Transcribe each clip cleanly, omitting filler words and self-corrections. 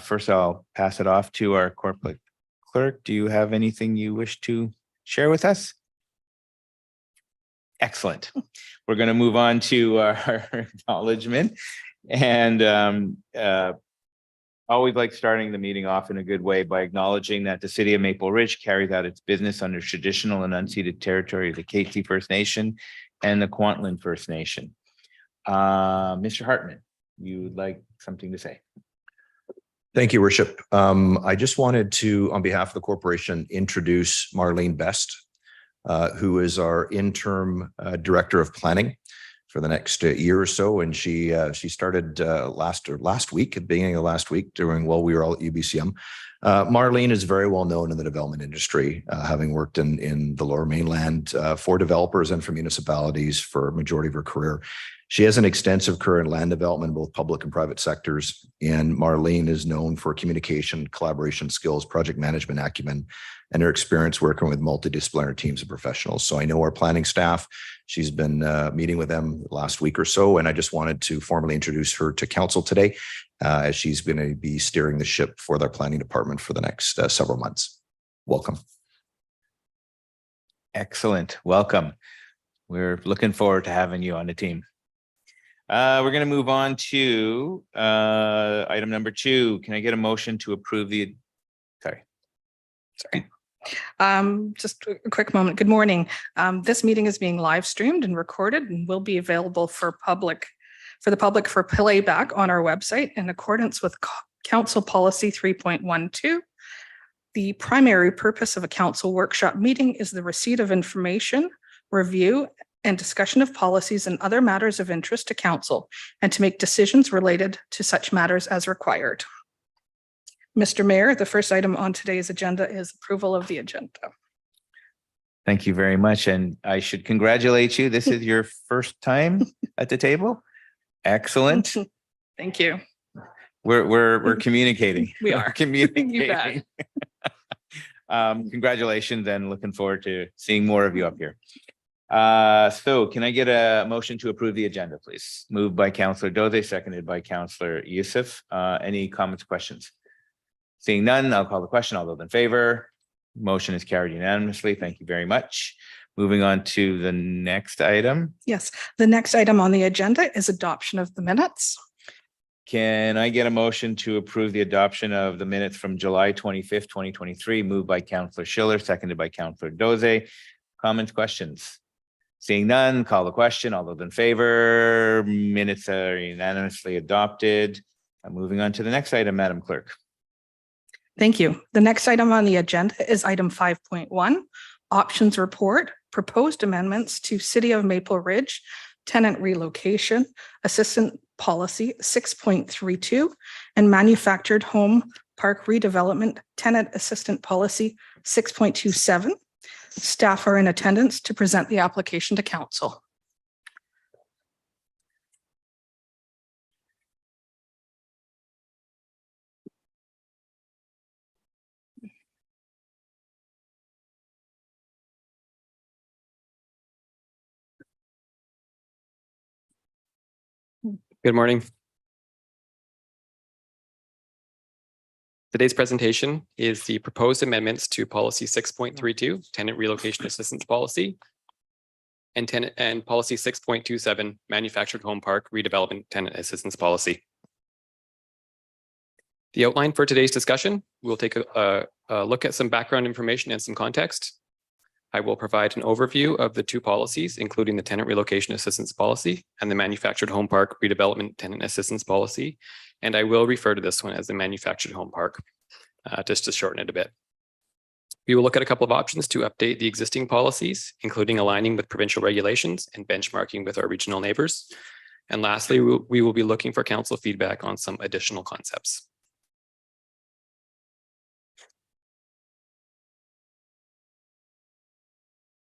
First, I'll pass it off to our corporate clerk. Do you have anything you wish to share with us? Excellent. We're going to move on to our acknowledgement. And always like starting the meeting off in a good way by acknowledging that the city of Maple Ridge carries out its business under traditional and unceded territory of the Katzie First Nation and the Kwantlen First Nation. Mr. Hartman, you would like something to say? Thank you, Worship. I just wanted to, on behalf of the corporation, introduce Marlene Best, who is our interim director of planning for the next year or so. And she started last week, at the beginning of last week, while we were all at UBCM. Marlene is very well known in the development industry, having worked in the Lower Mainland for developers and for municipalities for a majority of her career. She has an extensive career in land development in both public and private sectors. And Marlene is known for communication, collaboration skills, project management acumen, and her experience working with multidisciplinary teams of professionals. So I know our planning staff. She's been meeting with them last week or so, and I just wanted to formally introduce her to council today, as she's going to be steering the ship for their planning department for the next several months. Welcome. Excellent. Welcome. We're looking forward to having you on the team. We're going to move on to item number 2. Can I get a motion to approve the, sorry. Just a quick moment. Good morning. This meeting is being live streamed and recorded and will be available for the public for playback on our website in accordance with Council Policy 3.12. The primary purpose of a council workshop meeting is the receipt of information, review, and discussion of policies and other matters of interest to council, and to make decisions related to such matters as required. Mr. Mayor, the first item on today's agenda is approval of the agenda. Thank you very much. And I should congratulate you. This is your first time at the table. Excellent. Thank you. We're communicating. We are communicating. Congratulations, and looking forward to seeing more of you up here. So can I get a motion to approve the agenda, please? Moved by Councillor Doze, seconded by Councillor Youssef. Any comments, questions? Seeing none, I'll call the question. All those in favor? Motion is carried unanimously. Thank you very much. Moving on to the next item. Yes, the next item on the agenda is adoption of the minutes. Can I get a motion to approve the adoption of the minutes from July 25th, 2023, moved by Councillor Schiller, seconded by Councillor Doze? Comments, questions? Seeing none, call the question. All those in favor? Minutes are unanimously adopted. Moving on to the next item, Madam Clerk. Thank you. The next item on the agenda is item 5.1, options report, proposed amendments to City of Maple Ridge tenant relocation assistant policy 6.32 and manufactured home park redevelopment tenant assistant policy 6.27. Staff are in attendance to present the application to council. Good morning. Today's presentation is the proposed amendments to policy 6.32, tenant relocation assistance policy, and policy 6.27, manufactured home park redevelopment tenant assistance policy. The outline for today's discussion, we'll take a look at some background information and some context. I will provide an overview of the two policies, including the tenant relocation assistance policy and the manufactured home park redevelopment tenant assistance policy. And I will refer to this one as the manufactured home park, just to shorten it a bit. We will look at a couple of options to update the existing policies, including aligning with provincial regulations and benchmarking with our regional neighbors. And lastly, we will be looking for council feedback on some additional concepts.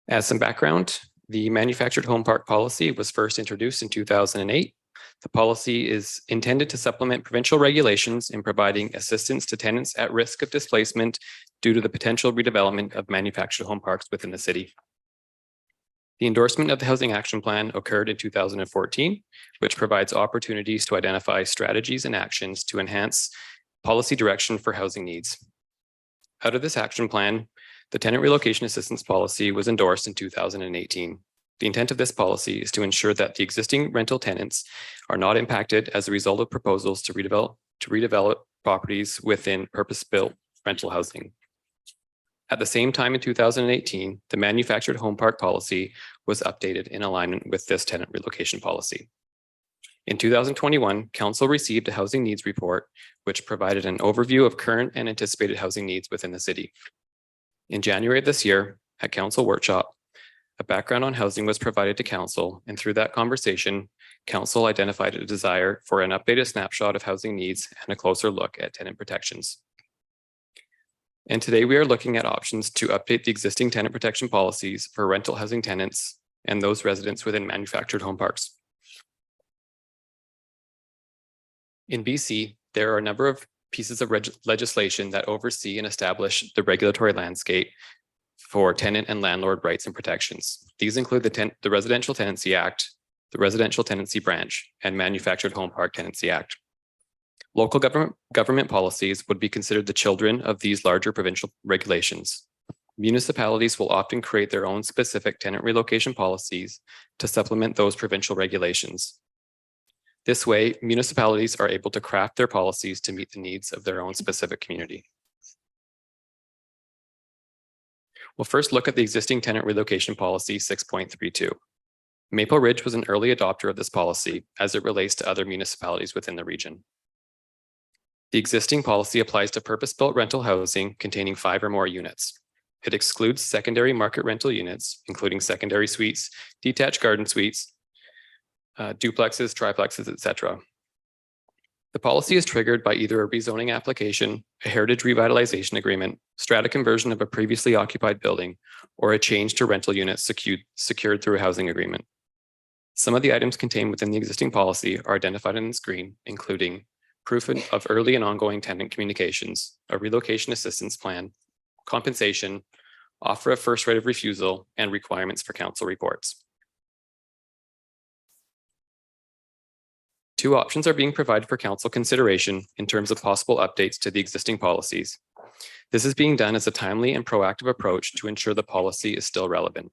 As some background, the manufactured home park policy was first introduced in 2008. The policy is intended to supplement provincial regulations in providing assistance to tenants at risk of displacement due to the potential redevelopment of manufactured home parks within the city. The endorsement of the Housing Action Plan occurred in 2014, which provides opportunities to identify strategies and actions to enhance policy direction for housing needs. Out of this action plan, the tenant relocation assistance policy was endorsed in 2018. The intent of this policy is to ensure that the existing rental tenants are not impacted as a result of proposals to redevelop properties within purpose-built rental housing. At the same time in 2018, the manufactured home park policy was updated in alignment with this tenant relocation policy. In 2021, Council received a housing needs report, which provided an overview of current and anticipated housing needs within the city. In January of this year, at Council workshop, a background on housing was provided to Council, and through that conversation, Council identified a desire for an updated snapshot of housing needs and a closer look at tenant protections. And today we are looking at options to update the existing tenant protection policies for rental housing tenants and those residents within manufactured home parks. In BC, there are a number of pieces of legislation that oversee and establish the regulatory landscape for tenant and landlord rights and protections. These include the Residential Tenancy Act, the Residential Tenancy Branch, and Manufactured Home Park Tenancy Act. Local government policies would be considered the children of these larger provincial regulations. Municipalities will often create their own specific tenant relocation policies to supplement those provincial regulations. This way, municipalities are able to craft their policies to meet the needs of their own specific community. We'll first look at the existing tenant relocation policy 6.32. Maple Ridge was an early adopter of this policy as it relates to other municipalities within the region. The existing policy applies to purpose-built rental housing containing 5 or more units. It excludes secondary market rental units, including secondary suites, detached garden suites, duplexes, triplexes, etc. The policy is triggered by either a rezoning application, a heritage revitalization agreement, strata conversion of a previously occupied building, or a change to rental units secured through a housing agreement. Some of the items contained within the existing policy are identified on the screen, including proof of early and ongoing tenant communications, a relocation assistance plan, compensation, offer of first right of refusal, and requirements for council reports. 2 options are being provided for council consideration in terms of possible updates to the existing policies. This is being done as a timely and proactive approach to ensure the policy is still relevant.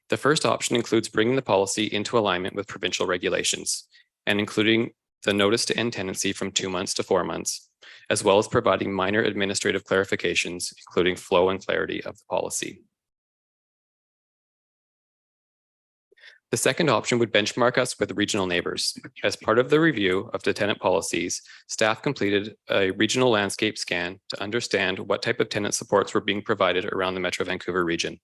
The first option includes bringing the policy into alignment with provincial regulations and including the notice to end tenancy from 2 months to 4 months, as well as providing minor administrative clarifications, including flow and clarity of the policy. The second option would benchmark us with regional neighbors. As part of the review of the tenant policies, staff completed a regional landscape scan to understand what type of tenant supports were being provided around the Metro Vancouver region.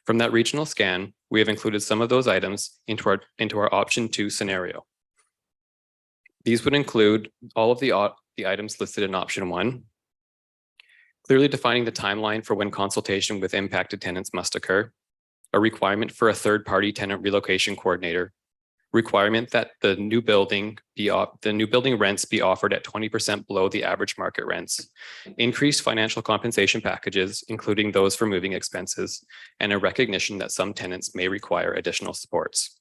From that regional scan, we have included some of those items into our option 2 scenario. These would include all of the items listed in option 1, clearly defining the timeline for when consultation with impacted tenants must occur, a requirement for a third-party tenant relocation coordinator, requirement that the new building rents be offered at 20% below the average market rents, increased financial compensation packages, including those for moving expenses, and a recognition that some tenants may require additional supports.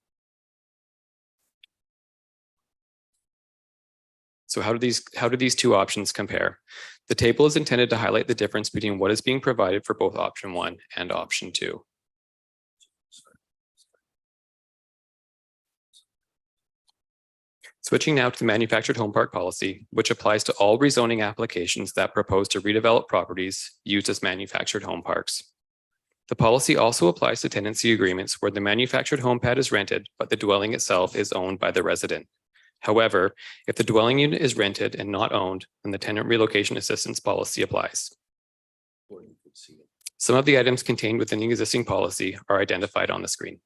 So how do these 2 options compare? The table is intended to highlight the difference between what is being provided for both option 1 and option 2. Switching now to the manufactured home park policy, which applies to all rezoning applications that propose to redevelop properties used as manufactured home parks. The policy also applies to tenancy agreements where the manufactured home pad is rented, but the dwelling itself is owned by the resident. However, if the dwelling unit is rented and not owned, then the tenant relocation assistance policy applies. Some of the items contained within the existing policy are identified on the screen.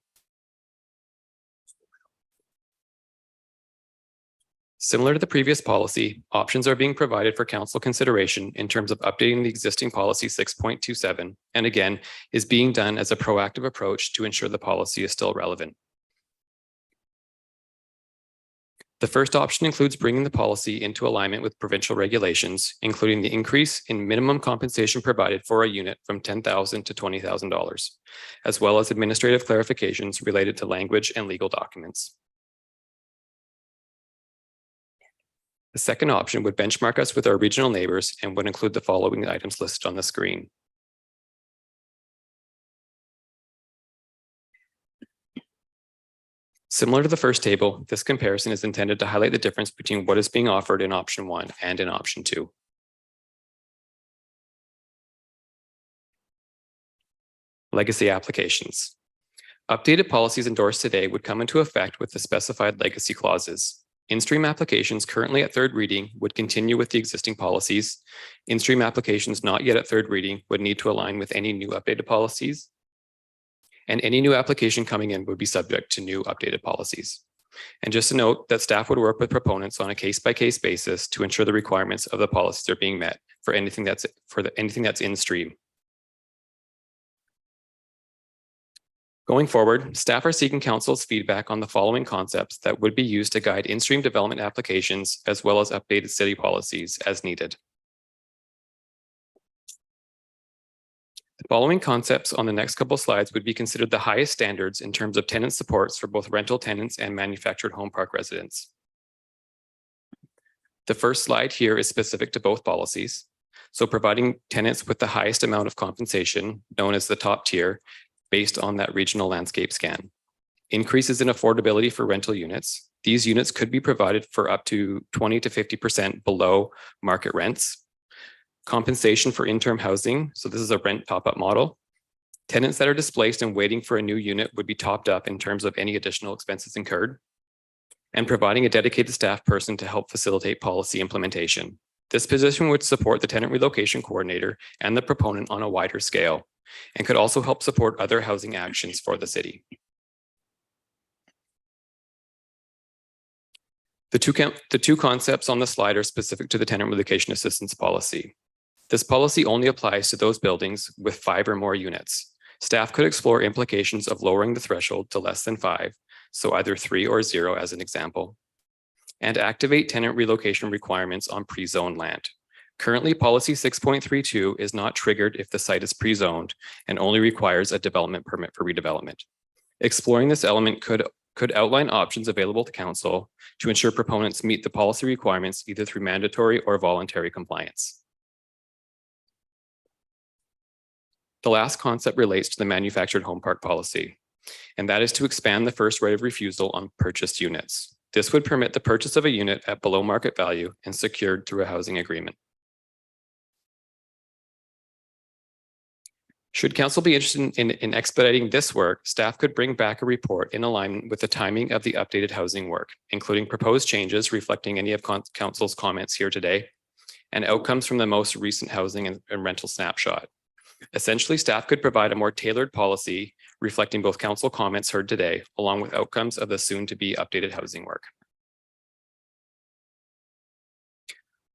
Similar to the previous policy, options are being provided for council consideration in terms of updating the existing policy 6.27, and again, is being done as a proactive approach to ensure the policy is still relevant. The first option includes bringing the policy into alignment with provincial regulations, including the increase in minimum compensation provided for a unit from $10,000 to $20,000, as well as administrative clarifications related to language and legal documents. The second option would benchmark us with our regional neighbors and would include the following items listed on the screen. Similar to the first table, this comparison is intended to highlight the difference between what is being offered in option 1 and in option 2. Legacy applications. Updated policies endorsed today would come into effect with the specified legacy clauses. In-stream applications currently at third reading would continue with the existing policies. In-stream applications not yet at third reading would need to align with any new updated policies. And any new application coming in would be subject to new updated policies. And just to note that staff would work with proponents on a case-by-case basis to ensure the requirements of the policies are being met for anything that's in stream. Going forward, staff are seeking council's feedback on the following concepts that would be used to guide in-stream development applications as well as updated city policies as needed. The following concepts on the next couple slides would be considered the highest standards in terms of tenant supports for both rental tenants and manufactured home park residents. The first slide here is specific to both policies. So providing tenants with the highest amount of compensation, known as the top tier, based on that regional landscape scan. Increases in affordability for rental units. These units could be provided for up to 20 to 50% below market rents. Compensation for interim housing. So this is a rent top-up model. Tenants that are displaced and waiting for a new unit would be topped up in terms of any additional expenses incurred. And providing a dedicated staff person to help facilitate policy implementation. This position would support the tenant relocation coordinator and the proponent on a wider scale, and could also help support other housing actions for the city. The two concepts on the slide are specific to the tenant relocation assistance policy. This policy only applies to those buildings with 5 or more units. Staff could explore implications of lowering the threshold to less than 5, so either 3 or 0 as an example, and activate tenant relocation requirements on pre-zoned land. Currently, policy 6.32 is not triggered if the site is pre-zoned and only requires a development permit for redevelopment. Exploring this element could outline options available to council to ensure proponents meet the policy requirements either through mandatory or voluntary compliance. The last concept relates to the manufactured home park policy, and that is to expand the first right of refusal on purchased units. This would permit the purchase of a unit at below market value and secured through a housing agreement. Should council be interested in expediting this work, staff could bring back a report in alignment with the timing of the updated housing work, including proposed changes reflecting any of council's comments here today, and outcomes from the most recent housing and rental snapshot. Essentially, staff could provide a more tailored policy reflecting both council comments heard today, along with outcomes of the soon-to-be updated housing work.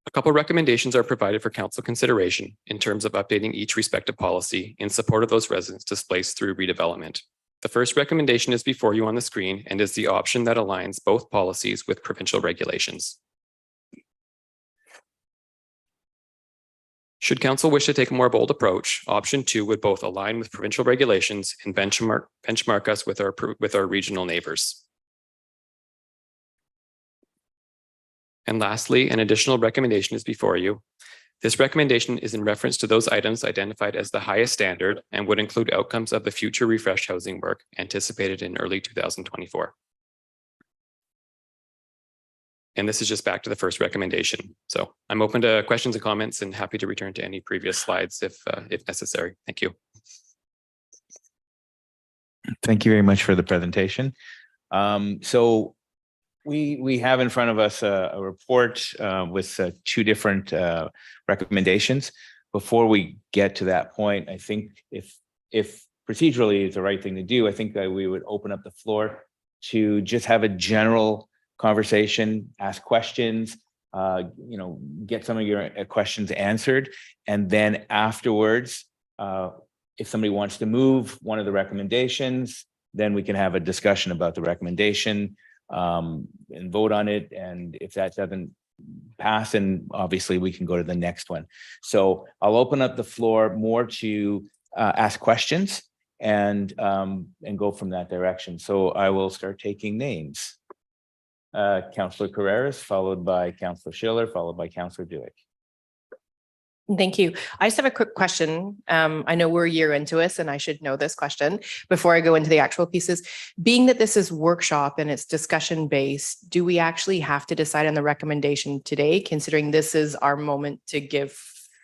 A couple recommendations are provided for council consideration in terms of updating each respective policy in support of those residents displaced through redevelopment. The first recommendation is before you on the screen and is the option that aligns both policies with provincial regulations. Should council wish to take a more bold approach, option 2 would both align with provincial regulations and benchmark us with our regional neighbors. And lastly, an additional recommendation is before you. This recommendation is in reference to those items identified as the highest standard and would include outcomes of the future refresh housing work anticipated in early 2024. And this is just back to the first recommendation. So I'm open to questions and comments and happy to return to any previous slides if necessary. Thank you. Thank you very much for the presentation. So we have in front of us a report with 2 different recommendations. Before we get to that point, I think if procedurally is the right thing to do, I think that we would open up the floor to just have a general conversation, ask questions, get some of your questions answered. And then afterwards, if somebody wants to move one of the recommendations, then we can have a discussion about the recommendation and vote on it. And if that doesn't pass, then obviously we can go to the next one. So I'll open up the floor more to ask questions and go from that direction. So I will start taking names. Councillor Carreras, followed by Councillor Schiller, followed by Councillor Dewey. Thank you. I just have a quick question. I know we're a year into this and I should know this question before I go into the actual pieces. Being that this is workshop and it's discussion based, do we actually have to decide on the recommendation today, considering this is our moment to give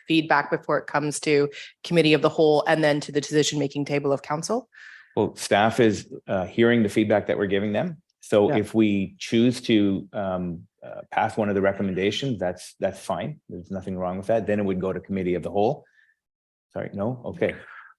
feedback before it comes to committee of the whole and then to the decision-making table of council? Well, staff is hearing the feedback that we're giving them. So Yeah. if we choose to pass one of the recommendations, that's fine. There's nothing wrong with that. Then it would go to committee of the whole. Sorry, no? Okay.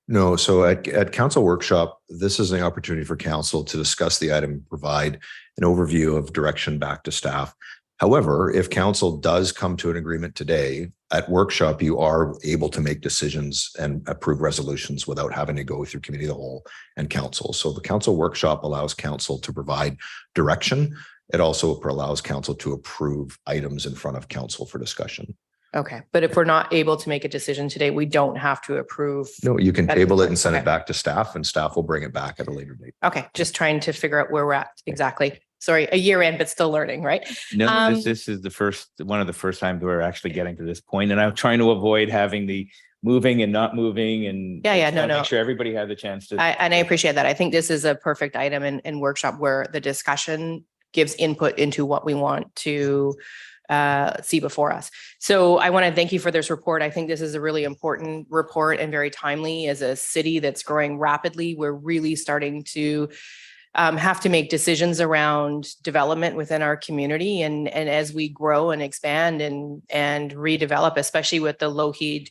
No, so at council workshop, this is an opportunity for council to discuss the item, provide an overview of direction back to staff. However, if council does come to an agreement today, at workshop, you are able to make decisions and approve resolutions without having to go through committee of the whole and council. So the council workshop allows council to provide direction. It also allows council to approve items in front of council for discussion. Okay, but if we're not able to make a decision today, we don't have to approve. No, you can table it and send Okay. it back to staff and staff will bring it back at a later date. Okay, just trying to figure out where we're at. Exactly. Sorry, a year in, but still learning, right? No, this is one of the first times we're actually getting to this point, and I'm trying to avoid having the moving and not moving and Yeah, just wanna no. make sure everybody had the chance to. And I appreciate that. I think this is a perfect item in workshop where the discussion gives input into what we want to see before us. So I want to thank you for this report. I think this is a really important report and very timely. As a city that's growing rapidly, we're really starting to have to make decisions around development within our community. And as we grow and expand and redevelop, especially with the Lougheed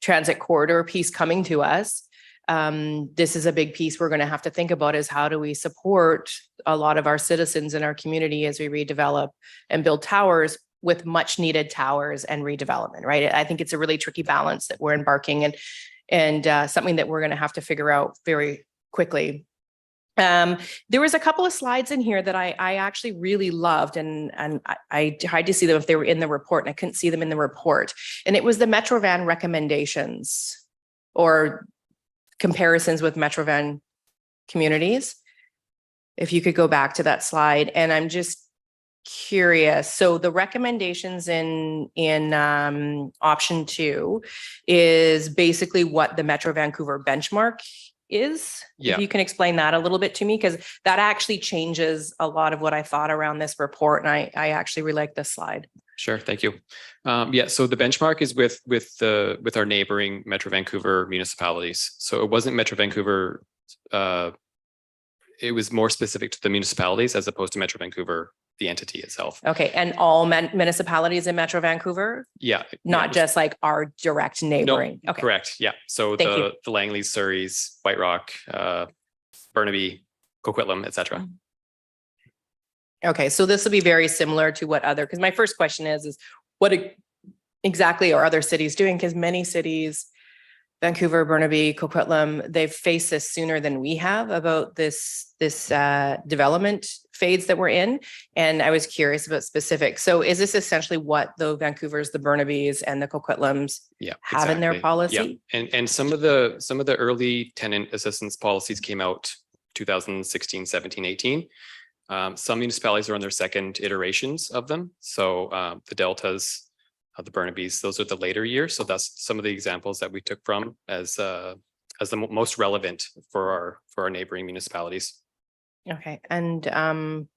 Transit Corridor piece coming to us, this is a big piece we're going to have to think about, is how do we support a lot of our citizens in our community as we redevelop and build towers with much needed towers and redevelopment, right? I think it's a really tricky balance that we're embarking and something that we're going to have to figure out very quickly. There was a couple of slides in here that I actually really loved, and I tried to see them if they were in the report, and I couldn't see them in the report. And it was the Metrovan recommendations or comparisons with Metrovan communities. If you could go back to that slide, and I'm just curious. So the recommendations in option 2 is basically what the Metro Vancouver benchmark is. Yeah. If you can explain that a little bit to me, because that actually changes a lot of what I thought around this report. And I actually really like this slide. Sure, thank you. Yeah, so the benchmark is with our neighboring Metro Vancouver municipalities. So it wasn't Metro Vancouver. It was more specific to the municipalities as opposed to Metro Vancouver, the entity itself. Okay. And all municipalities in Metro Vancouver, Yeah. not just like our direct neighboring. Okay. Correct. Yeah. So Thank you. the Langleys, Surreys, White Rock, Burnaby, Coquitlam, et cetera. Okay, so this will be very similar to what other, because my first question is what exactly are other cities doing? Because many cities, Vancouver, Burnaby, Coquitlam, they've faced this sooner than we have about this development phase that we're in. And I was curious about specifics. So is this essentially what the Vancouvers, the Burnabys, and the Coquitlams have in their exactly. policy? Yeah. And some of the early tenant assistance policies came out 2016, 17, 18. Some municipalities are on their second iterations of them. So the Deltas, the Burnabys, those are the later years. So that's some of the examples that we took from as the most relevant for our neighboring municipalities. Okay, and I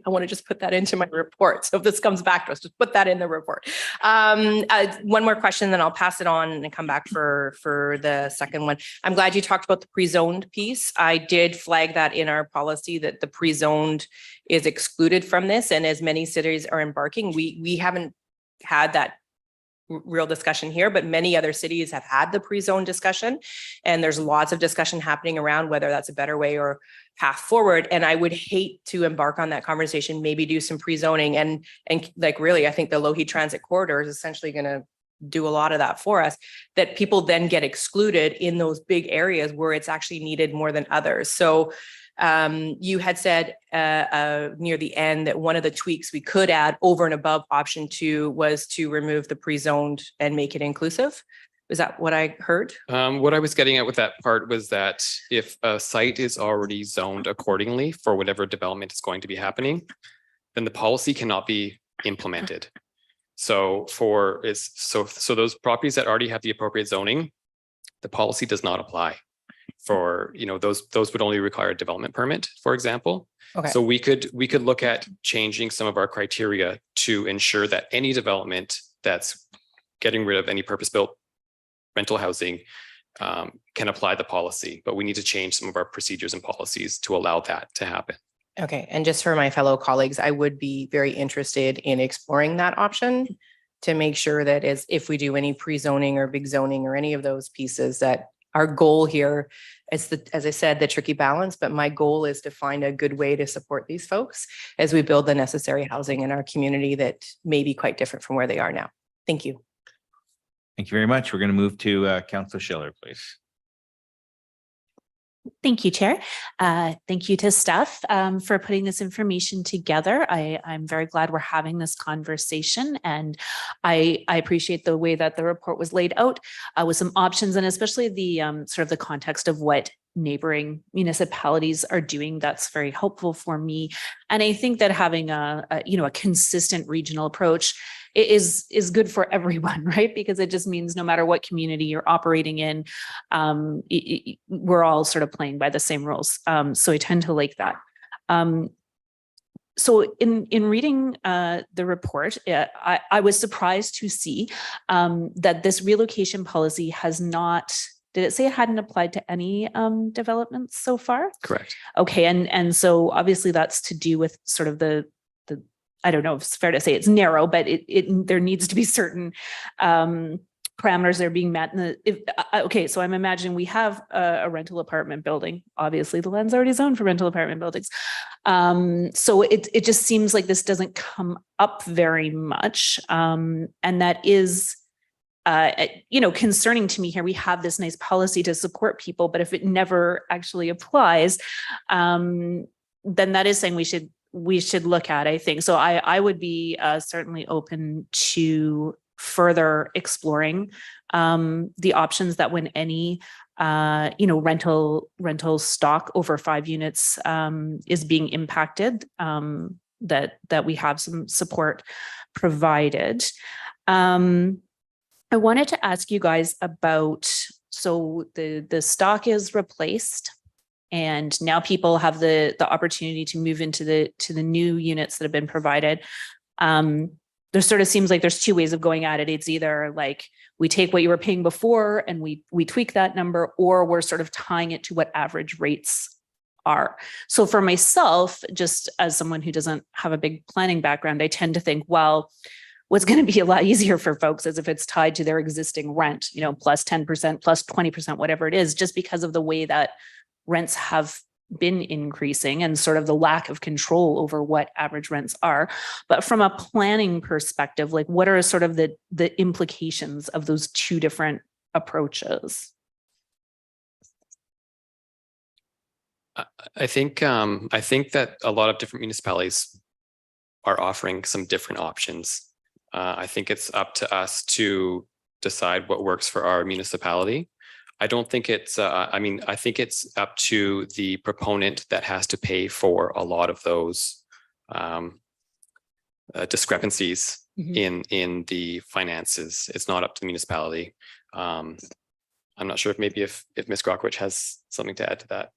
want to just put that into my report. So if this comes back to us, just put that in the report. One more question, then I'll pass it on and come back for the second one. I'm glad you talked about the pre-zoned piece. I did flag that in our policy that the pre-zoned is excluded from this. And as many cities are embarking, we haven't had that real discussion here, but many other cities have had the pre-zone discussion, and there's lots of discussion happening around whether that's a better way or path forward. And I would hate to embark on that conversation, maybe do some pre-zoning and like really, I think the Lougheed Transit Corridor is essentially going to do a lot of that for us, that people then get excluded in those big areas where it's actually needed more than others. So you had said near the end that one of the tweaks we could add over and above option 2 was to remove the pre-zoned and make it inclusive. Is that what I heard? What I was getting at with that part was that if a site is already zoned accordingly for whatever development is going to be happening, then the policy cannot be implemented. So so those properties that already have the appropriate zoning, the policy does not apply. For, those would only require a development permit, for example. Okay. So we could look at changing some of our criteria to ensure that any development that's getting rid of any purpose-built rental housing can apply the policy, but we need to change some of our procedures and policies to allow that to happen. Okay, and just for my fellow colleagues, I would be very interested in exploring that option to make sure that if we do any pre-zoning or big zoning or any of those pieces, that our goal here is as I said, the tricky balance, but my goal is to find a good way to support these folks as we build the necessary housing in our community that may be quite different from where they are now. Thank you. Thank you very much. We're going to move to Councillor Schiller, please. Thank you, Chair. Thank you to staff for putting this information together. I'm very glad we're having this conversation, and I appreciate the way that the report was laid out with some options, and especially the sort of the context of what neighboring municipalities are doing. That's very helpful for me. And I think that having a consistent regional approach is good for everyone, right? Because it just means no matter what community you're operating in, we're all sort of playing by the same rules. So I tend to like that. So in reading the report, I was surprised to see that this relocation policy has not. Did it say it hadn't applied to any developments so far? Correct. Okay, and so obviously that's to do with sort of the I don't know if it's fair to say it's narrow, but there needs to be certain parameters that are being met. Okay, so I'm imagining we have a rental apartment building. Obviously, the land's already zoned for rental apartment buildings. So it just seems like this doesn't come up very much, and that is. Concerning to me here. We have this nice policy to support people, but if it never actually applies, then that is saying we should look at, I think. So I would be certainly open to further exploring the options that when any rental stock over 5 units is being impacted, that we have some support provided. I wanted to ask you guys about, so the stock is replaced and now people have the opportunity to move into the new units that have been provided. There sort of seems like there's 2 ways of going at it. It's either like we take what you were paying before and we tweak that number, or we're sort of tying it to what average rates are. So for myself, just as someone who doesn't have a big planning background, I tend to think, well, what's going to be a lot easier for folks is if it's tied to their existing rent, plus 10%, plus 20%, whatever it is, just because of the way that rents have been increasing and sort of the lack of control over what average rents are. But from a planning perspective, like what are sort of the implications of those 2 different approaches? I think that a lot of different municipalities are offering some different options. I think it's up to us to decide what works for our municipality. I don't think it's, I think it's up to the proponent that has to pay for a lot of those discrepancies in the finances. It's not up to the municipality. I'm not sure if Ms. Grockwich has something to add to that.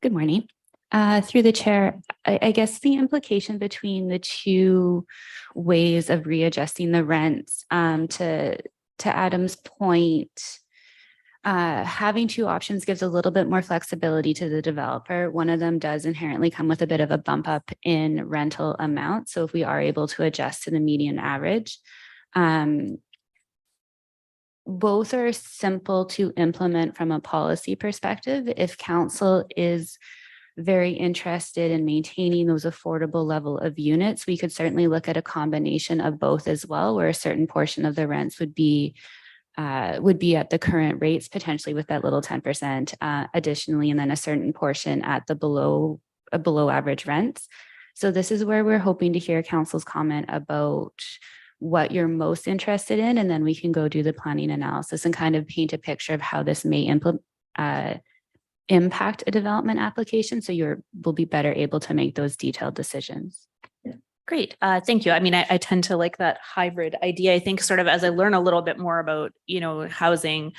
Good morning. Through the chair, I guess the implication between the 2 ways of readjusting the rents, to Adam's point, having 2 options gives a little bit more flexibility to the developer. One of them does inherently come with a bit of a bump up in rental amount. So if we are able to adjust to the median average, both are simple to implement from a policy perspective. If council is very interested in maintaining those affordable level of units, we could certainly look at a combination of both as well, where a certain portion of the rents would be at the current rates, potentially with that little 10% additionally, and then a certain portion at the below average rents. So this is where we're hoping to hear council's comment about what you're most interested in, and then we can go do the planning analysis and kind of paint a picture of how this may impact a development application. So will be better able to make those detailed decisions. Great. Thank you. I mean, I tend to like that hybrid idea. I think sort of as I learn a little bit more about, housing,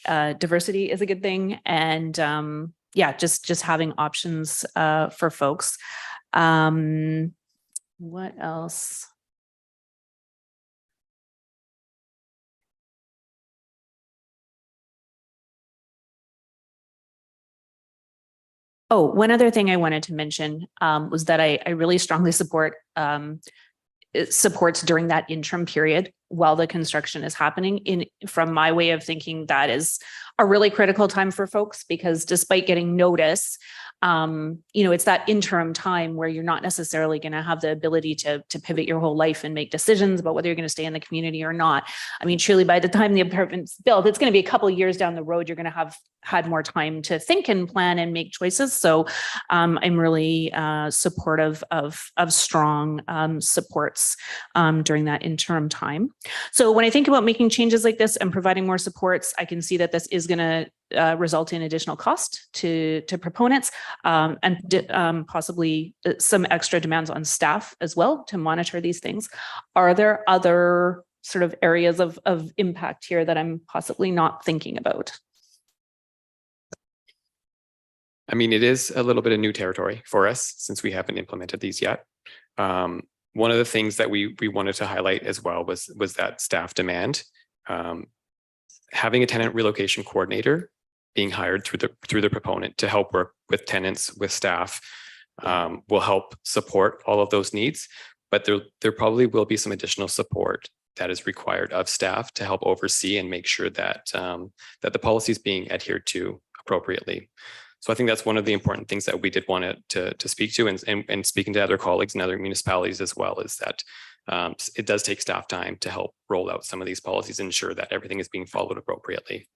diversity is a good thing. And yeah, just having options for folks. What else? Oh, one other thing I wanted to mention was that I really strongly support supports during that interim period while the construction is happening. From my way of thinking, that is a really critical time for folks, because despite getting notice, it's that interim time where you're not necessarily going to have the ability to pivot your whole life and make decisions about whether you're going to stay in the community or not. I mean, truly, by the time the apartment's built, it's going to be a couple of years down the road. You're going to have had more time to think and plan and make choices. So I'm really supportive of strong supports during that interim time. So when I think about making changes like this and providing more supports, I can see that this is going to result in additional cost to proponents and possibly some extra demands on staff as well to monitor these things. Are there other sort of areas of impact here that I'm possibly not thinking about? I mean, it is a little bit of new territory for us since we haven't implemented these yet. One of the things that we wanted to highlight as well was that staff demand. Having a tenant relocation coordinator being hired through the proponent to help work with tenants, with staff, will help support all of those needs. But there probably will be some additional support that is required of staff to help oversee and make sure that that the policy is being adhered to appropriately. So I think that's one of the important things that we did want to speak to, and speaking to other colleagues in other municipalities as well, is that it does take staff time to help roll out some of these policies and ensure that everything is being followed appropriately.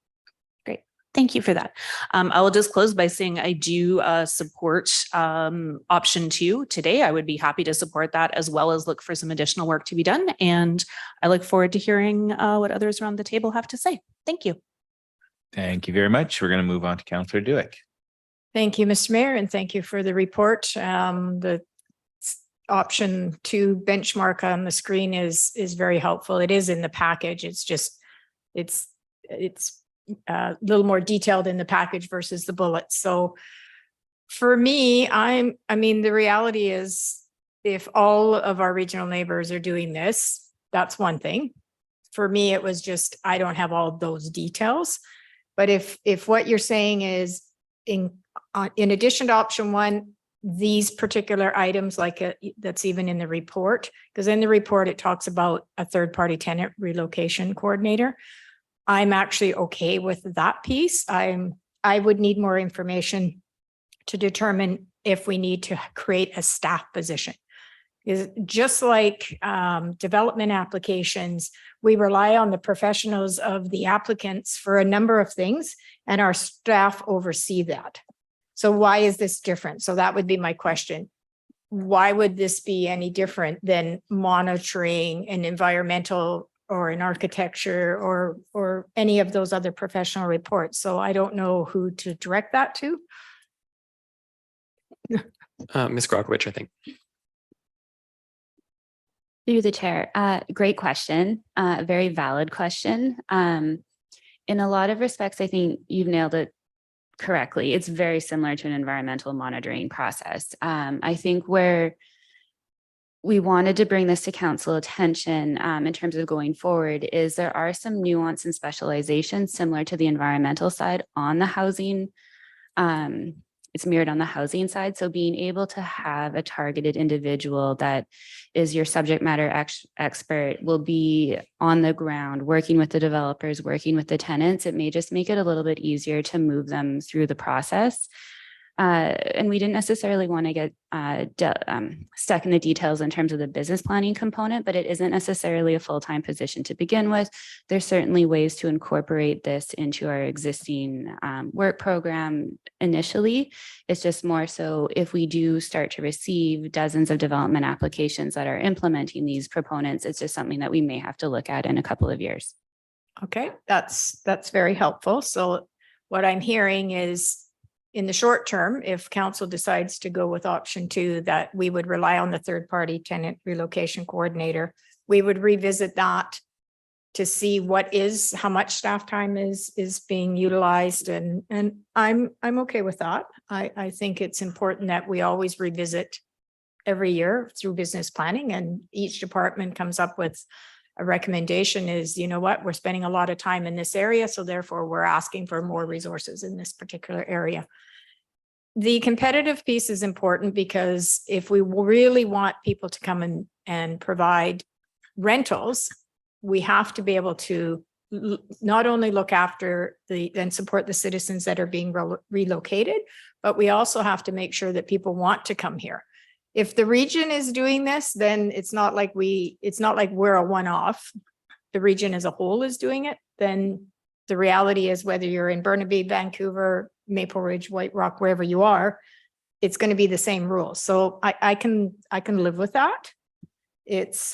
Great. Thank you for that. I will just close by saying I do support option 2 today. I would be happy to support that, as well as look for some additional work to be done. And I look forward to hearing what others around the table have to say. Thank you. Thank you very much. We're going to move on to Councillor Duick. Thank you, Mr. Mayor, and thank you for the report. The option 2 benchmark on the screen is very helpful. It is in the package. It's a little more detailed in the package versus the bullets. So for me, the reality is, if all of our regional neighbors are doing this, that's one thing. For me, it was just, I don't have all of those details. But if what you're saying is in addition to option 1, these particular items, that's even in the report, because in the report, it talks about a third-party tenant relocation coordinator. I'm actually okay with that piece. I would need more information to determine if we need to create a staff position. Is just like development applications, we rely on the professionals of the applicants for a number of things, and our staff oversee that. So why is this different? So that would be my question. Why would this be any different than monitoring an environmental or an architecture or any of those other professional reports? So I don't know who to direct that to. Ms. Grokowicz, I think. Through the chair, great question, very valid question. In a lot of respects, I think you've nailed it correctly. It's very similar to an environmental monitoring process. I think where we wanted to bring this to council attention in terms of going forward is there are some nuance and specialization similar to the environmental side on the housing. It's mirrored on the housing side. So being able to have a targeted individual that is your subject matter expert will be on the ground, working with the developers, working with the tenants. It may just make it a little bit easier to move them through the process. And we didn't necessarily want to get stuck in the details in terms of the business planning component, but it isn't necessarily a full-time position to begin with. There's certainly ways to incorporate this into our existing work program initially. It's just more so if we do start to receive dozens of development applications that are implementing these proponents, it's just something that we may have to look at in a couple of years. Okay, that's very helpful. So what I'm hearing is in the short term, if council decides to go with option 2, that we would rely on the third-party tenant relocation coordinator. We would revisit that to see how much staff time is being utilized. And I'm okay with that. I think it's important that we always revisit every year through business planning, and each department comes up with a recommendation is, you know what, we're spending a lot of time in this area, so therefore we're asking for more resources in this particular area. The competitive piece is important because if we really want people to come in and provide rentals, we have to be able to not only look after and support the citizens that are being relocated, but we also have to make sure that people want to come here. If the region is doing this, then it's not like we're a one-off. The region as a whole is doing it. Then the reality is whether you're in Burnaby, Vancouver, Maple Ridge, White Rock, wherever you are, it's going to be the same rules. So I can live with that. It's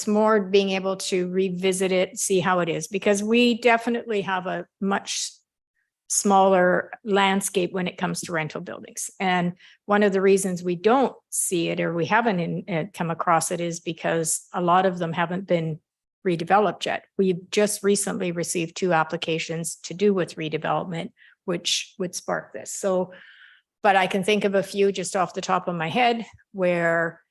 more being able to revisit it, see how it is, because we definitely have a much smaller landscape when it comes to rental buildings. And one of the reasons we don't see it or we haven't come across it is because a lot of them haven't been redeveloped yet. We've just recently received 2 applications to do with redevelopment, which would spark this. So, but I can think of a few just off the top of my head where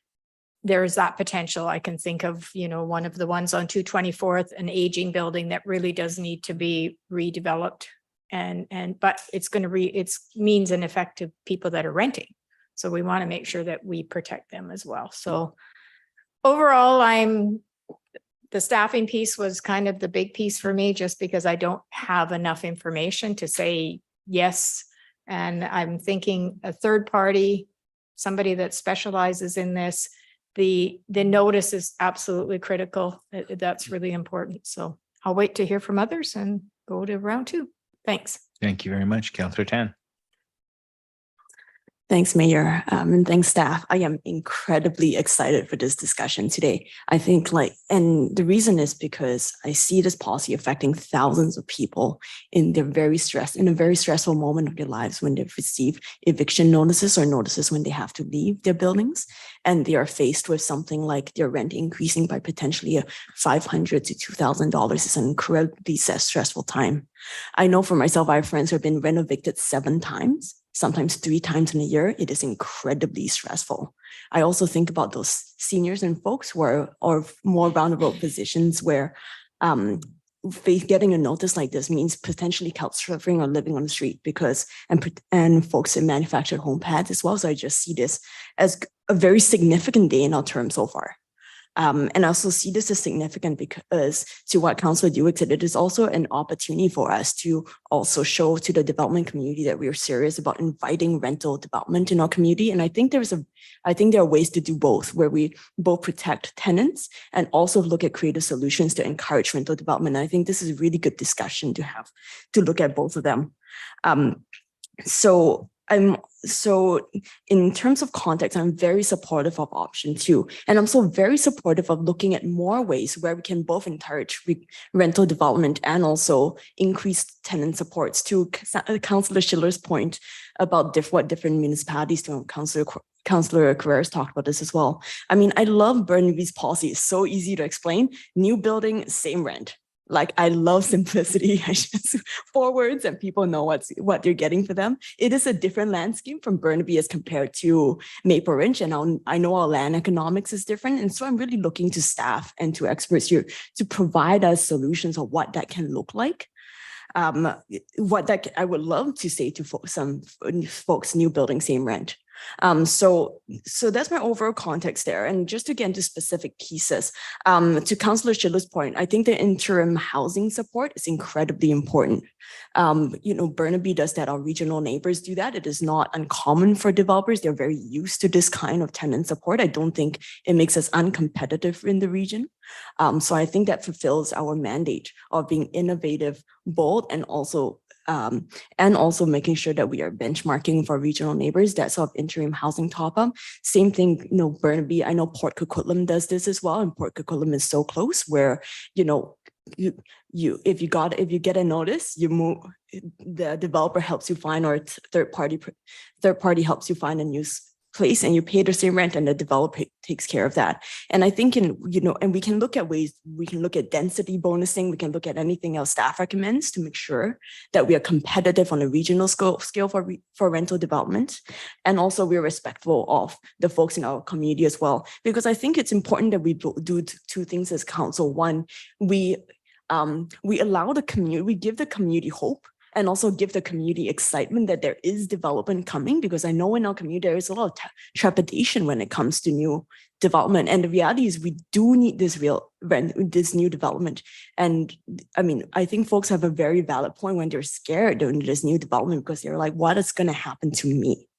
there's that potential. I can think of, one of the ones on 224th, an aging building that really does need to be redeveloped. But it means an effect to people that are renting. So we want to make sure that we protect them as well. So overall, the staffing piece was kind of the big piece for me, just because I don't have enough information to say yes. And I'm thinking a third party, somebody that specializes in this, the notice is absolutely critical. That's really important. So I'll wait to hear from others and go to round 2. Thanks. Thank you very much, Councillor Tan. Thanks, Mayor, and thanks, staff. I am incredibly excited for this discussion today. I think and the reason is because I see this policy affecting thousands of people in a very stressful moment of their lives when they've received eviction notices or notices when they have to leave their buildings, and they are faced with something like their rent increasing by potentially $500 to $2,000. It's an incredibly stressful time. I know for myself, I have friends who have been rent evicted 7 times. Sometimes 3 times in a year. It is incredibly stressful. I also think about those seniors and folks who are more vulnerable positions where getting a notice like this means potentially couch surfing or living on the street and folks in manufactured home pads as well. So I just see this as a very significant day in our term so far. And I also see this as significant because, to what Councillor Dewick said, it is also an opportunity for us to also show to the development community that we are serious about inviting rental development in our community. And I think there are ways to do both, where we both protect tenants and also look at creative solutions to encourage rental development. And I think this is a really good discussion to have, to look at both of them. So in terms of context, I'm very supportive of option 2. And I'm so very supportive of looking at more ways where we can both encourage rental development and also increase tenant supports. To Councillor Schiller's point about what different municipalities do, Councillor Carreras talked about this as well. I mean, I love Burnaby's policy. It's so easy to explain. New building, same rent. I love simplicity. I just 4 words and people know what they're getting for them. It is a different landscape from Burnaby as compared to Maple Ridge. And I know our land economics is different. And so I'm really looking to staff and to experts here to provide us solutions of what that can look like. I would love to say to some folks, new building, same rent. So that's my overall context there. And just to get into specific pieces, to Councillor Schiller's point, I think the interim housing support is incredibly important. Burnaby does that. Our regional neighbors do that. It is not uncommon for developers. They're very used to this kind of tenant support. I don't think it makes us uncompetitive in the region. So I think that fulfills our mandate of being innovative, bold, and also making sure that we are benchmarking for regional neighbors, that sort of interim housing top up. Same thing, Burnaby, I know Port Coquitlam does this as well. And Port Coquitlam is so close where, if you get a notice, you move, the developer helps you find, or third party helps you find a new place, and you pay the same rent, and the developer takes care of that. And I think and we can look at ways, we can look at density bonusing, we can look at anything else staff recommends to make sure that we are competitive on a regional scale for rental development. And also we're respectful of the folks in our community as well, because I think it's important that we do two things as council. One, we allow the community, we give the community hope, and also give the community excitement that there is development coming, because I know in our community there is a lot of trepidation when it comes to new development. And the reality is we do need this new development. And I mean, I think folks have a very valid point when they're scared during this new development, because they're like, what is going to happen to me?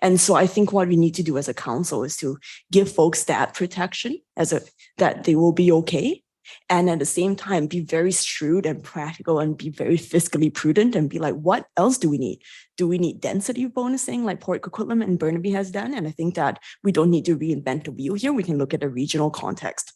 And so I think what we need to do as a council is to give folks that protection that they will be okay. And at the same time, be very shrewd and practical and be very fiscally prudent and be like, what else do we need? Do we need density bonusing like Port Coquitlam and Burnaby has done? And I think that we don't need to reinvent the wheel here. We can look at a regional context.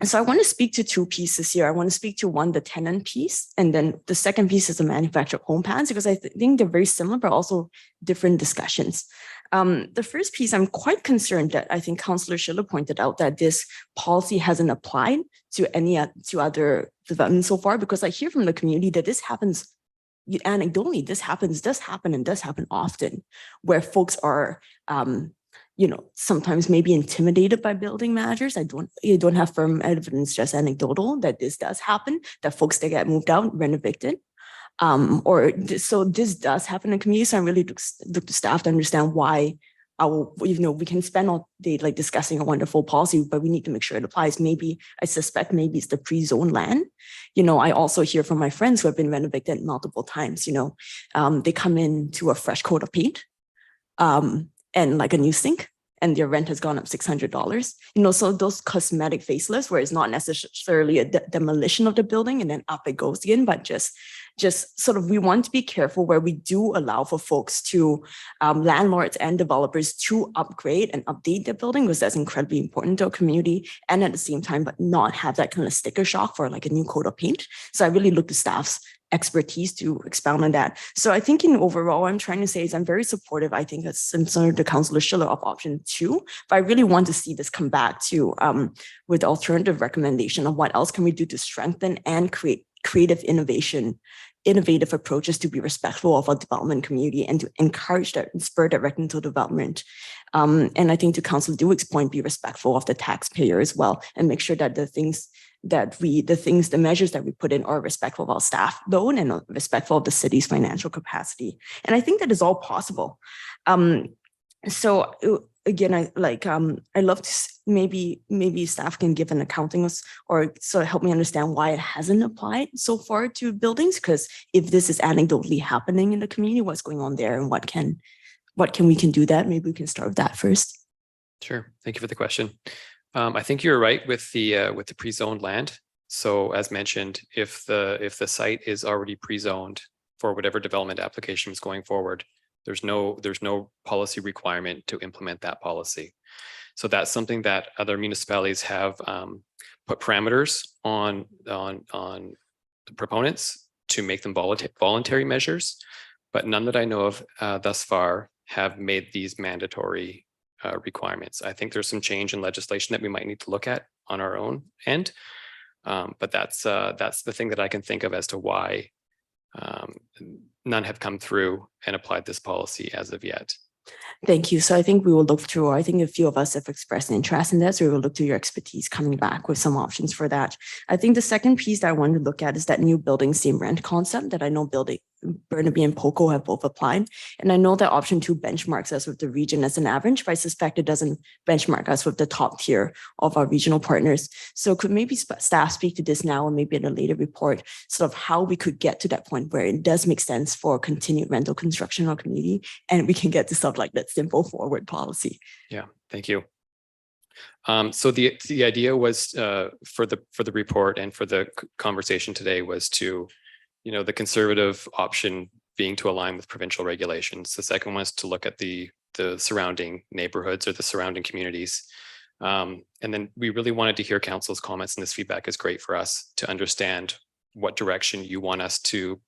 So I want to speak to two pieces here. I want to speak to one, the tenant piece, and then the second piece is the manufactured home plans, because I think they're very similar, but also different discussions. The first piece, I'm quite concerned that I think Councillor Schiller pointed out that this policy hasn't applied to other developments so far, because I hear from the community that this happens anecdotally, does happen often, where folks are sometimes maybe intimidated by building managers. I don't have firm evidence, just anecdotal, that this does happen, that folks that get moved out, rent evicted. So this does happen in communities. So I really look to staff to understand why we can spend all day like discussing a wonderful policy, but we need to make sure it applies. I suspect maybe it's the pre-zone land. I also hear from my friends who have been rent evicted multiple times, they come in to a fresh coat of paint, and like a new sink, and their rent has gone up $600. So those cosmetic facelifts where it's not necessarily a demolition of the building and then up it goes again, but just sort of, we want to be careful where we do allow for folks to, landlords and developers to upgrade and update their building, because that's incredibly important to our community, and at the same time, but not have that kind of sticker shock for like a new coat of paint. So I really look to staff's expertise to expound on that. So I think in overall, I'm trying to say is I'm very supportive. I think that's similar to Councillor Schiller of option 2, but I really want to see this come back to with alternative recommendation of what else can we do to strengthen and create creative innovative approaches to be respectful of our development community and to encourage that and spur that rental development. And I think to Councillor Dewick's point, be respectful of the taxpayer as well, and make sure that the measures that we put in are respectful of our staff load and respectful of the city's financial capacity. And I think that is all possible. So again, I love to maybe staff can give an accounting or sort of help me understand why it hasn't applied so far to buildings. Because if this is anecdotally happening in the community, what's going on there, and what can we do that? Maybe we can start with that first. Sure. Thank you for the question. I think you're right with the pre-zoned land. So as mentioned, if the site is already pre-zoned for whatever development application is going forward, there's no policy requirement to implement that policy. So that's something that other municipalities have put parameters on the proponents to make them voluntary measures, but none that I know of thus far have made these mandatory requirements. I think there's some change in legislation that we might need to look at on our own end, but that's the thing that I can think of as to why none have come through and applied this policy as of yet. Thank you. So I think we will look through, I think a few of us have expressed an interest in that. So we will look to your expertise coming back with some options for that. I think the second piece that I want to look at is that new building same rent concept that I know Burnaby and Poco have both applied. And I know that option 2 benchmarks us with the region as an average, but I suspect it doesn't benchmark us with the top tier of our regional partners. So could maybe staff speak to this now and maybe in a later report, sort of how we could get to that point where it does make sense for continued rental construction in our community and we can get to stuff like that simple forward policy. Yeah, thank you. So the idea was for the report and for the conversation today was to, the conservative option being to align with provincial regulations. The second was to look at the surrounding neighborhoods or the surrounding communities. And then we really wanted to hear council's comments, and this feedback is great for us to understand what direction you want us to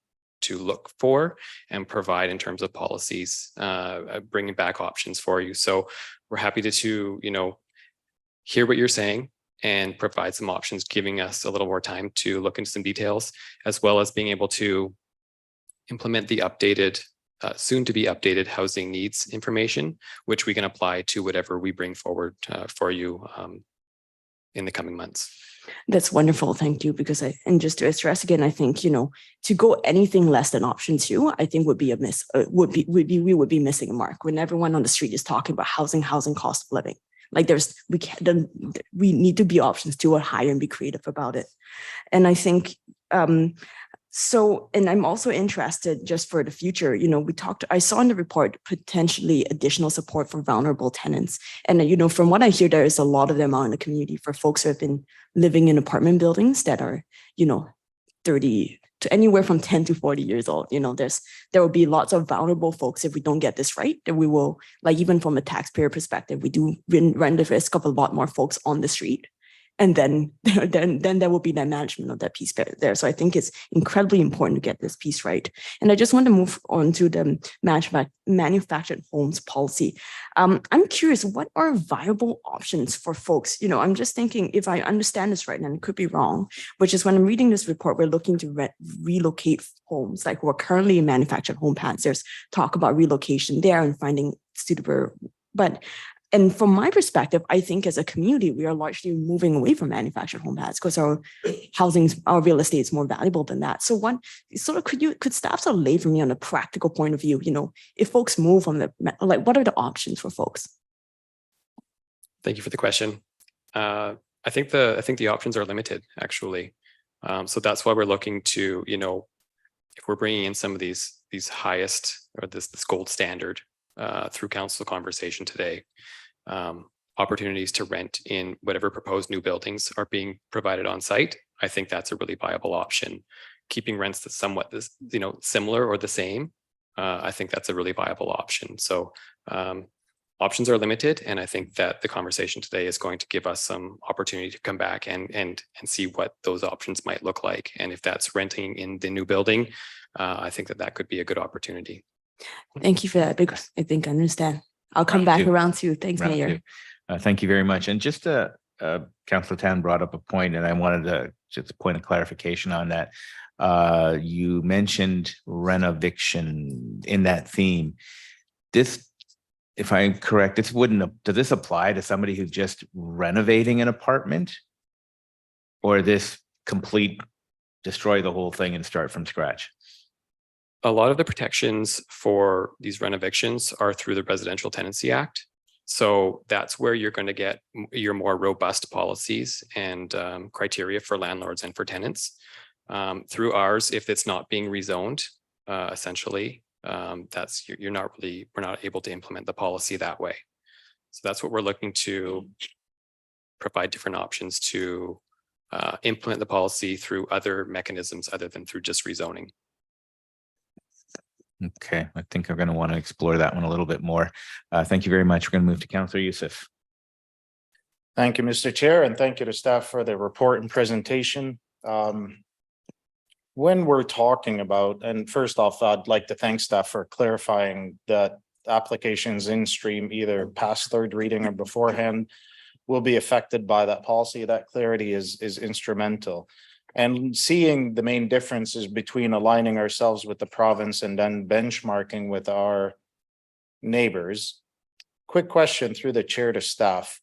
look for and provide in terms of policies, bringing back options for you. So we're happy to hear what you're saying and provide some options, giving us a little more time to look into some details, as well as being able to implement the updated, soon to be updated housing needs information, which we can apply to whatever we bring forward for you in the coming months. That's wonderful. Thank you. Because and just to stress again, I think, to go anything less than option 2, I think would be a miss, we would be missing a mark when everyone on the street is talking about housing, cost of living. Like we need to be options 2 or higher and be creative about it. And I think, and I'm also interested just for the future, I saw in the report potentially additional support for vulnerable tenants. And, from what I hear, there is a lot of them out in the community for folks who have been living in apartment buildings that are, 30 to anywhere from 10 to 40 years old. There will be lots of vulnerable folks if we don't get this right, that we will, like, even from a taxpayer perspective, we do run the risk of a lot more folks on the street. And then there will be that management of that piece there. So I think it's incredibly important to get this piece right. And I just want to move on to the manufactured homes policy. I'm curious, what are viable options for folks? I'm just thinking, if I understand this right, and it could be wrong, which is when I'm reading this report, we're looking to relocate homes, like we're currently in manufactured home pads. There's talk about relocation there and finding suitable, and from my perspective, I think as a community, we are largely moving away from manufactured home pads because our real estate is more valuable than that. So could staff sort of lay for me on a practical point of view, if folks move on what are the options for folks? Thank you for the question. I think the options are limited, actually. So that's why we're looking to, if we're bringing in some of these highest or this gold standard through council conversation today, opportunities to rent in whatever proposed new buildings are being provided on site. I think that's a really viable option. Keeping rents that's somewhat similar or the same, I think that's a really viable option. So options are limited, and I think that the conversation today is going to give us some opportunity to come back and see what those options might look like. And if that's renting in the new building, I think that could be a good opportunity. Thank you for that, because I think I understand. I'll come back around to you. Thanks, Mayor. Thank you very much. And just Councillor Tan brought up a point, and I wanted to just a point of clarification on that. You mentioned renoviction in that theme. This, if I'm correct, does this apply to somebody who's just renovating an apartment, or this complete destroy the whole thing and start from scratch? A lot of the protections for these renovictions are through the Residential Tenancy Act. So that's where you're going to get your more robust policies and criteria for landlords and for tenants. Through ours, if it's not being rezoned, essentially, we're not able to implement the policy that way. So that's what we're looking to provide different options to implement the policy through other mechanisms other than through just rezoning. Okay, I think we're going to want to explore that one a little bit more. Thank you very much. We're going to move to Councillor Youssef. Thank you, Mr. Chair, and thank you to staff for the report and presentation. When we're talking about, and first off, I'd like to thank staff for clarifying that applications in stream, either past third reading or beforehand, will be affected by that policy. That clarity is instrumental. And seeing the main differences between aligning ourselves with the province and then benchmarking with our neighbors. Quick question through the chair to staff.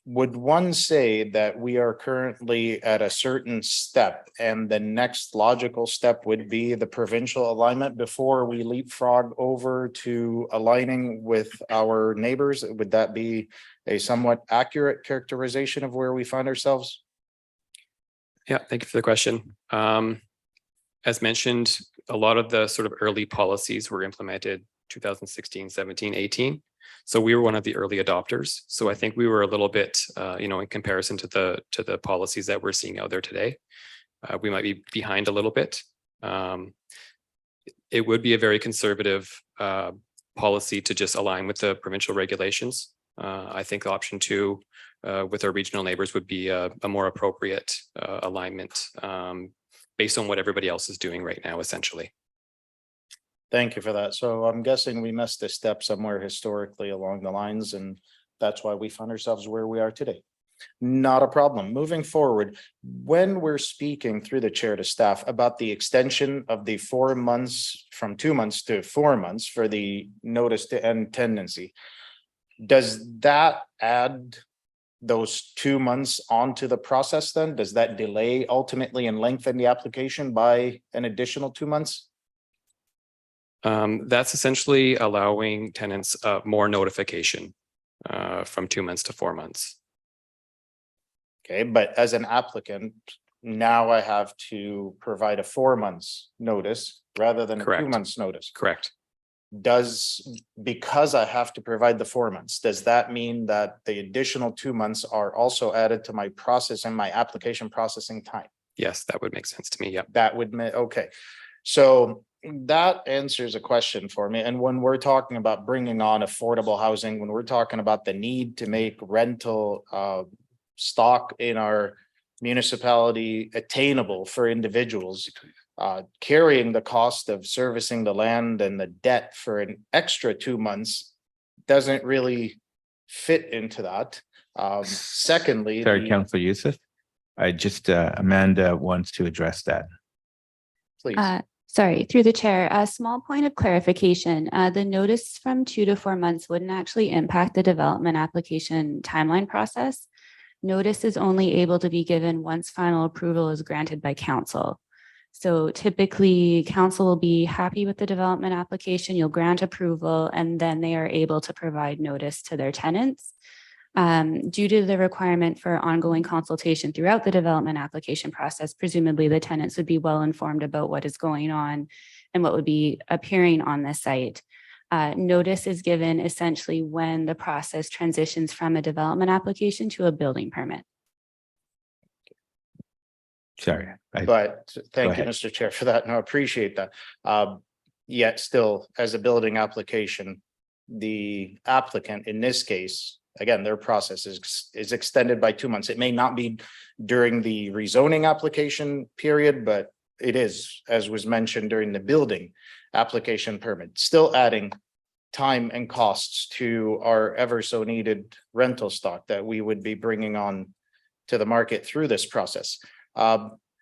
would one say that we are currently at a certain step and the next logical step would be the provincial alignment before we leapfrog over to aligning with our neighbors? Would that be a somewhat accurate characterization of where we find ourselves? Yeah, thank you for the question. As mentioned, a lot of the sort of early policies were implemented 2016, 17, 18. So we were one of the early adopters. So I think we were a little bit, in comparison to the policies that we're seeing out there today, we might be behind a little bit. It would be a very conservative policy to just align with the provincial regulations. I think option 2 with our regional neighbors would be a more appropriate alignment based on what everybody else is doing right now, essentially. Thank you for that. So I'm guessing we missed a step somewhere historically along the lines, and that's why we find ourselves where we are today. Not a problem. Moving forward, when we're speaking through the chair to staff about the extension of the 4 months from 2 months to 4 months for the notice to end tendency, does that add those 2 months onto the process then? Does that delay ultimately and lengthen the application by an additional 2 months? That's essentially allowing tenants more notification from 2 months to 4 months. Okay, but as an applicant, now I have to provide a 4 months notice rather than a 2 Correct. months notice. Correct. Because I have to provide the 4 months, does that mean that the additional 2 months are also added to my process and my application processing time? Yes, that would make sense to me. Yeah. That would make, okay. So that answers a question for me. And when we're talking about bringing on affordable housing, when we're talking about the need to make rental stock in our municipality attainable for individuals, carrying the cost of servicing the land and the debt for an extra 2 months doesn't really fit into that. Secondly, Sorry, Councillor Youssef. I just, Amanda wants to address that. please. Sorry, through the chair, a small point of clarification. The notice from 2 to 4 months wouldn't actually impact the development application timeline process. Notice is only able to be given once final approval is granted by council. So typically, council will be happy with the development application, you'll grant approval, and then they are able to provide notice to their tenants. Due to the requirement for ongoing consultation throughout the development application process, presumably the tenants would be well informed about what is going on and what would be appearing on the site. Notice is given essentially when the process transitions from a development application to a building permit. Sorry. But thank you, ahead. Mr. Chair, for that. And I appreciate that. Yet still, as a building application, the applicant in this case, again, their process is extended by 2 months. It may not be during the rezoning application period, but it is, as was mentioned during the building application permit, still adding time and costs to our ever so needed rental stock that we would be bringing on to the market through this process.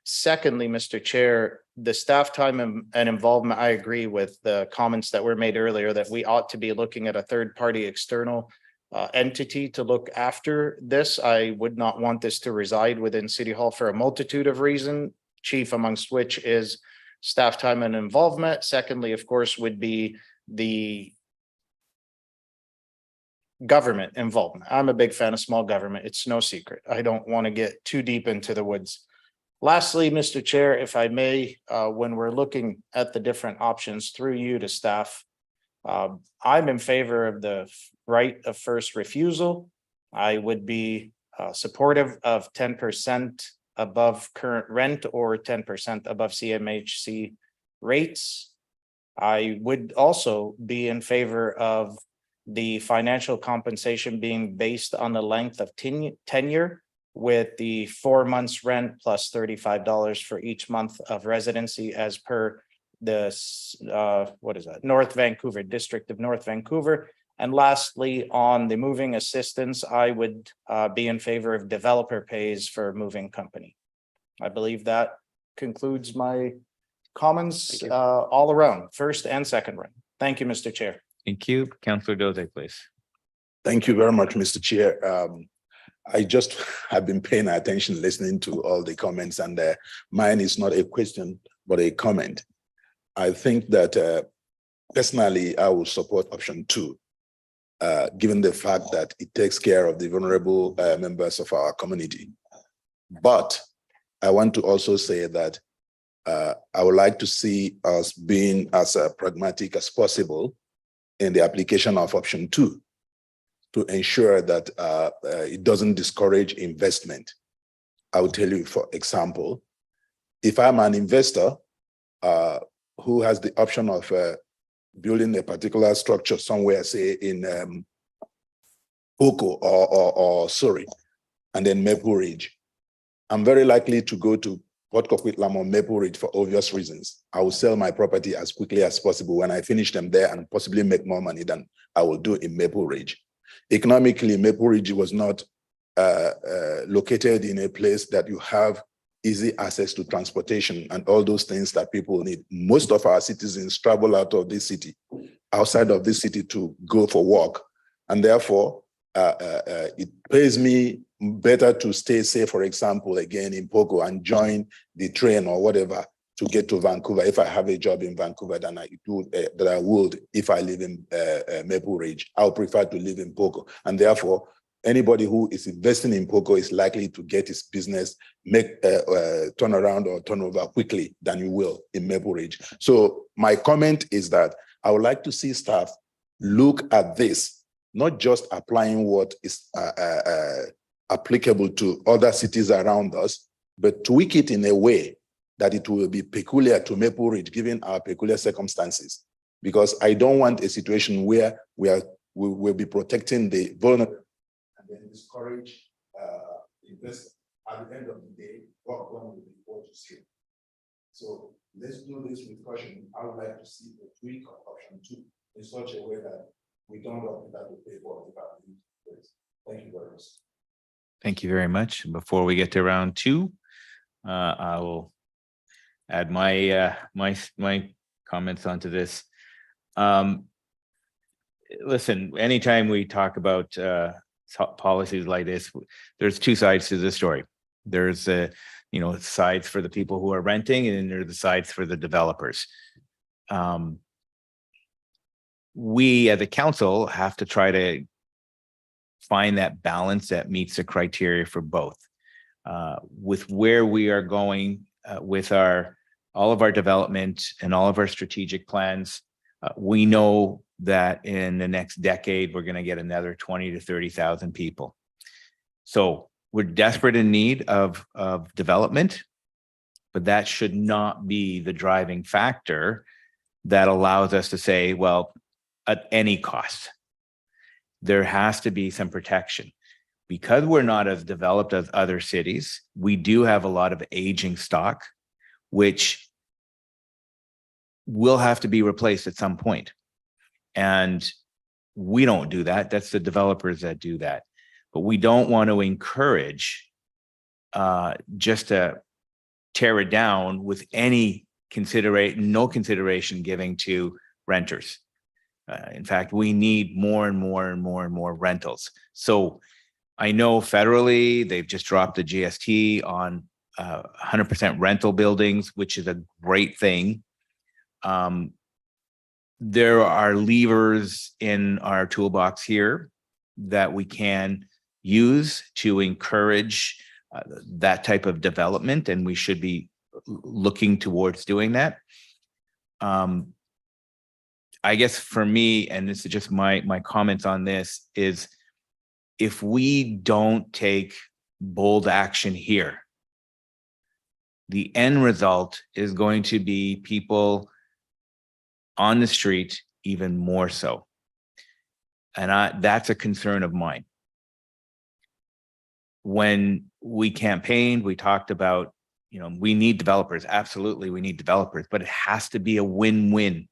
Secondly, Mr. Chair, the staff time and involvement, I agree with the comments that were made earlier that we ought to be looking at a third-party external entity to look after this. I would not want this to reside within City Hall for a multitude of reasons, chief amongst which is staff time and involvement. Secondly, of course, would be the government involvement. I'm a big fan of small government. It's no secret. I don't want to get too deep into the woods. Lastly, Mr. Chair, if I may, when we're looking at the different options through you to staff, I'm in favor of the right of first refusal. I would be supportive of 10% above current rent or 10% above CMHC rates. I would also be in favor of the financial compensation being based on the length of tenure, with the 4 months rent plus $35 for each month of residency as per the North Vancouver, District of North Vancouver. And lastly, on the moving assistance, I would be in favor of developer pays for moving company. I believe that concludes my comments all around, first and second round. Thank you, Mr. Chair. Thank you. Councillor Doze, please. Thank you very much, Mr. Chair. I just have been paying attention, listening to all the comments, and mine is not a question, but a comment. I think that personally, I will support option 2, given the fact that it takes care of the vulnerable members of our community. But I want to also say that I would like to see us being as pragmatic as possible in the application of option 2 to ensure that it doesn't discourage investment. I will tell you, for example, if I'm an investor who has the option of building a particular structure somewhere, say in Poco or Surrey, and then Maple Ridge, I'm very likely to go to Port Coquitlam or Maple Ridge for obvious reasons. I will sell my property as quickly as possible when I finish them there and possibly make more money than I will do in Maple Ridge. Economically, Maple Ridge was not located in a place that you have easy access to transportation and all those things that people need. Most of our citizens travel out of this city, outside of this city, to go for work. And therefore, it pays me better to stay, say, for example, again in Poco and join the train or whatever to get to Vancouver if I have a job in Vancouver than I would if I live in Maple Ridge. I would prefer to live in Poco. And therefore, anybody who is investing in Poco is likely to get his business turn around or turnover quickly than you will in Maple Ridge. So my comment is that I would like to see staff look at this, not just applying what is applicable to other cities around us, but tweak it in a way that it will be peculiar to Maple Ridge, given our peculiar circumstances. Because I don't want a situation where we will be protecting the vulnerable and then discourage investment. At the end of the day, what will be what you see. So let's do this with caution. I would like to see a tweak of option 2 in such a way that we don't want people to pay for it. Thank you very much. Thank you very much. Before we get to round 2, I will add my comments onto this. Listen, anytime we talk about policies like this, there's 2 sides to the story. There's sides for the people who are renting, and then there's the sides for the developers. We as a council have to try to find that balance that meets the criteria for both. With where we are going with all of our development and all of our strategic plans, we know that in the next decade, we're going to get another 20 to 30,000 people. So we're desperate in need of development, but that should not be the driving factor that allows us to say, well, at any cost. There has to be some protection. Because we're not as developed as other cities, we do have a lot of aging stock, which will have to be replaced at some point. And we don't do that. That's the developers that do that. But we don't want to encourage just to tear it down with no consideration giving to renters. In fact, we need more and more rentals. So I know federally, they've just dropped the GST on 100% rental buildings, which is a great thing. There are levers in our toolbox here that we can use to encourage that type of development, and we should be looking towards doing that. I guess for me, and this is just my comments on this, is if we don't take bold action here, the end result is going to be people on the street even more so. And that's a concern of mine. When we campaigned, we talked about, we need developers. Absolutely, we need developers, but it has to be a win-win.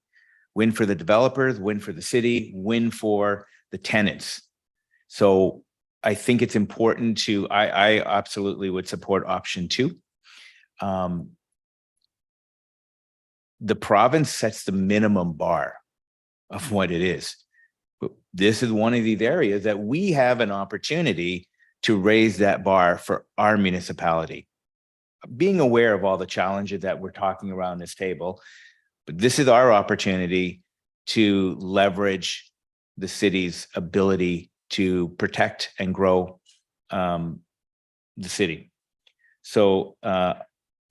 Win for the developers, win for the city, win for the tenants. So I think it's important I absolutely would support option 2. The province sets the minimum bar of what it is. This is one of these areas that we have an opportunity to raise that bar for our municipality. Being aware of all the challenges that we're talking around this table, but this is our opportunity to leverage the city's ability to protect and grow the city. So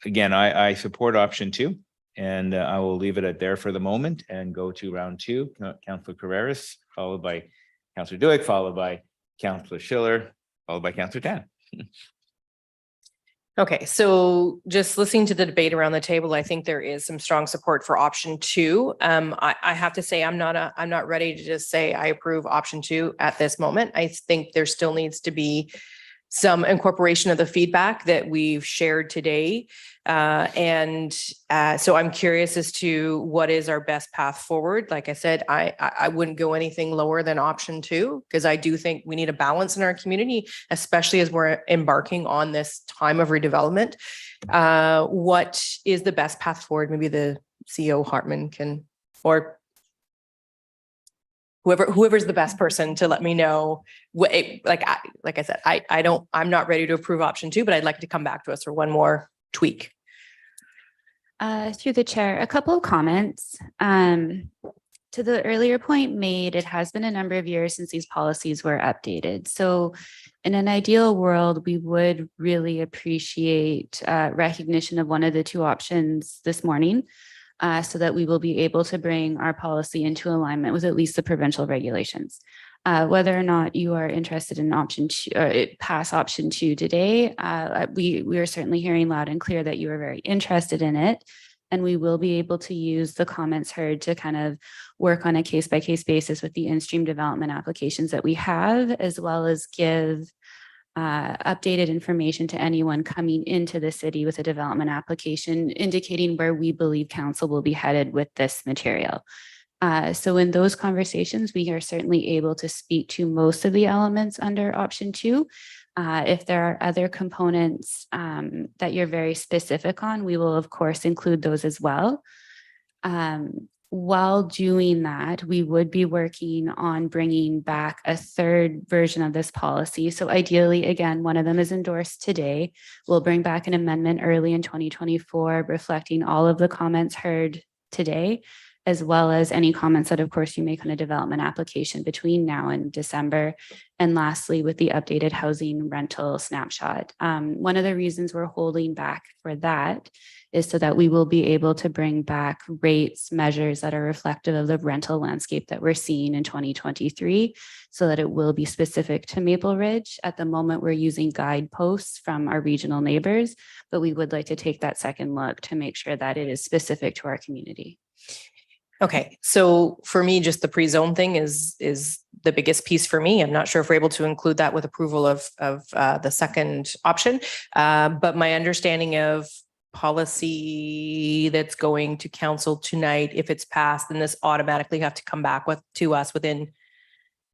again, I support option 2, and I will leave it at there for the moment and go to round 2. Councillor Carreras, followed by Councillor Duick, followed by Councillor Schiller, followed by Councillor Tan. Okay, so just listening to the debate around the table, I think there is some strong support for option 2. I have to say, I'm not ready to just say I approve option 2 at this moment. I think there still needs to be some incorporation of the feedback that we've shared today. So I'm curious as to what is our best path forward. Like I said, I wouldn't go anything lower than option 2, because I do think we need a balance in our community, especially as we're embarking on this time of redevelopment. What is the best path forward? Maybe the CEO Hartman can, or whoever's the best person to let me know. Like I said, I'm not ready to approve option 2, but I'd like to come back to us for one more tweak. Through the chair, a couple of comments. To the earlier point made, it has been a number of years since these policies were updated. So in an ideal world, we would really appreciate recognition of one of the 2 options this morning, so that we will be able to bring our policy into alignment with at least the provincial regulations. Whether or not you are interested in option 2, pass option 2 today, we are certainly hearing loud and clear that you are very interested in it, and we will be able to use the comments heard to kind of work on a case-by-case basis with the in-stream development applications that we have, as well as give updated information to anyone coming into the city with a development application, indicating where we believe council will be headed with this material. So in those conversations, we are certainly able to speak to most of the elements under option 2. If there are other components that you're very specific on, we will of course include those as well. While doing that, we would be working on bringing back a 3rd version of this policy. So ideally, again, one of them is endorsed today. We'll bring back an amendment early in 2024, reflecting all of the comments heard today, as well as any comments that, of course, you make on a development application between now and December. And lastly, with the updated housing rental snapshot. One of the reasons we're holding back for that is so that we will be able to bring back rates, measures that are reflective of the rental landscape that we're seeing in 2023, so that it will be specific to Maple Ridge. At the moment, we're using guideposts from our regional neighbors, but we would like to take that second look to make sure that it is specific to our community. Okay, so for me, just the pre-zone thing is the biggest piece for me. I'm not sure if we're able to include that with approval of the second option, but my understanding of policy that's going to council tonight, if it's passed, then this automatically have to come back to us within.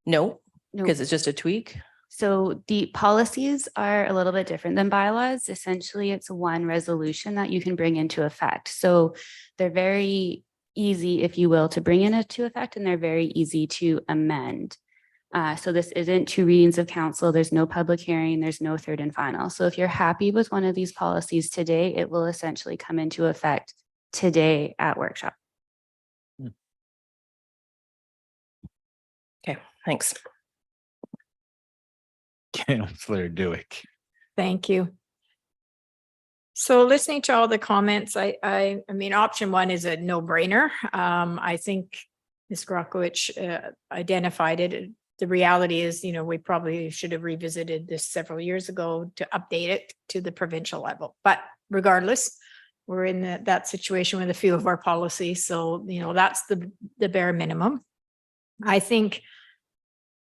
No, because it's just a tweak. So the policies are a little bit different than bylaws. Essentially, it's one resolution that you can bring into effect. So they're very easy, if you will, to bring into effect, and they're very easy to amend. So this isn't 2 readings of council. There's no public hearing. There's no 3rd and final. So if you're happy with one of these policies today, it will essentially come into effect today at workshop. Okay, thanks. Councillor Duick. Thank you. So listening to all the comments, I mean, option 1 is a no-brainer. I think Ms. Grokowicz identified it. The reality is, we probably should have revisited this several years ago to update it to the provincial level. But regardless, we're in that situation with a few of our policies. So, that's the bare minimum. I think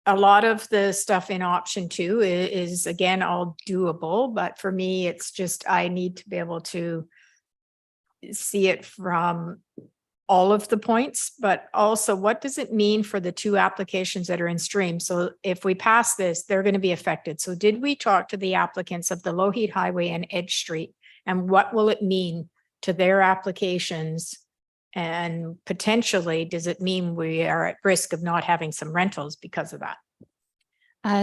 a lot of the stuff in option 2 is again, all doable. But for me, it's just, I need to be able to see it from all of the points, but also what does it mean for the 2 applications that are in stream? So if we pass this, they're going to be affected. So did we talk to the applicants of the Lougheed Highway and Edge Street, and what will it mean to their applications? And potentially, does it mean we are at risk of not having some rentals because of that?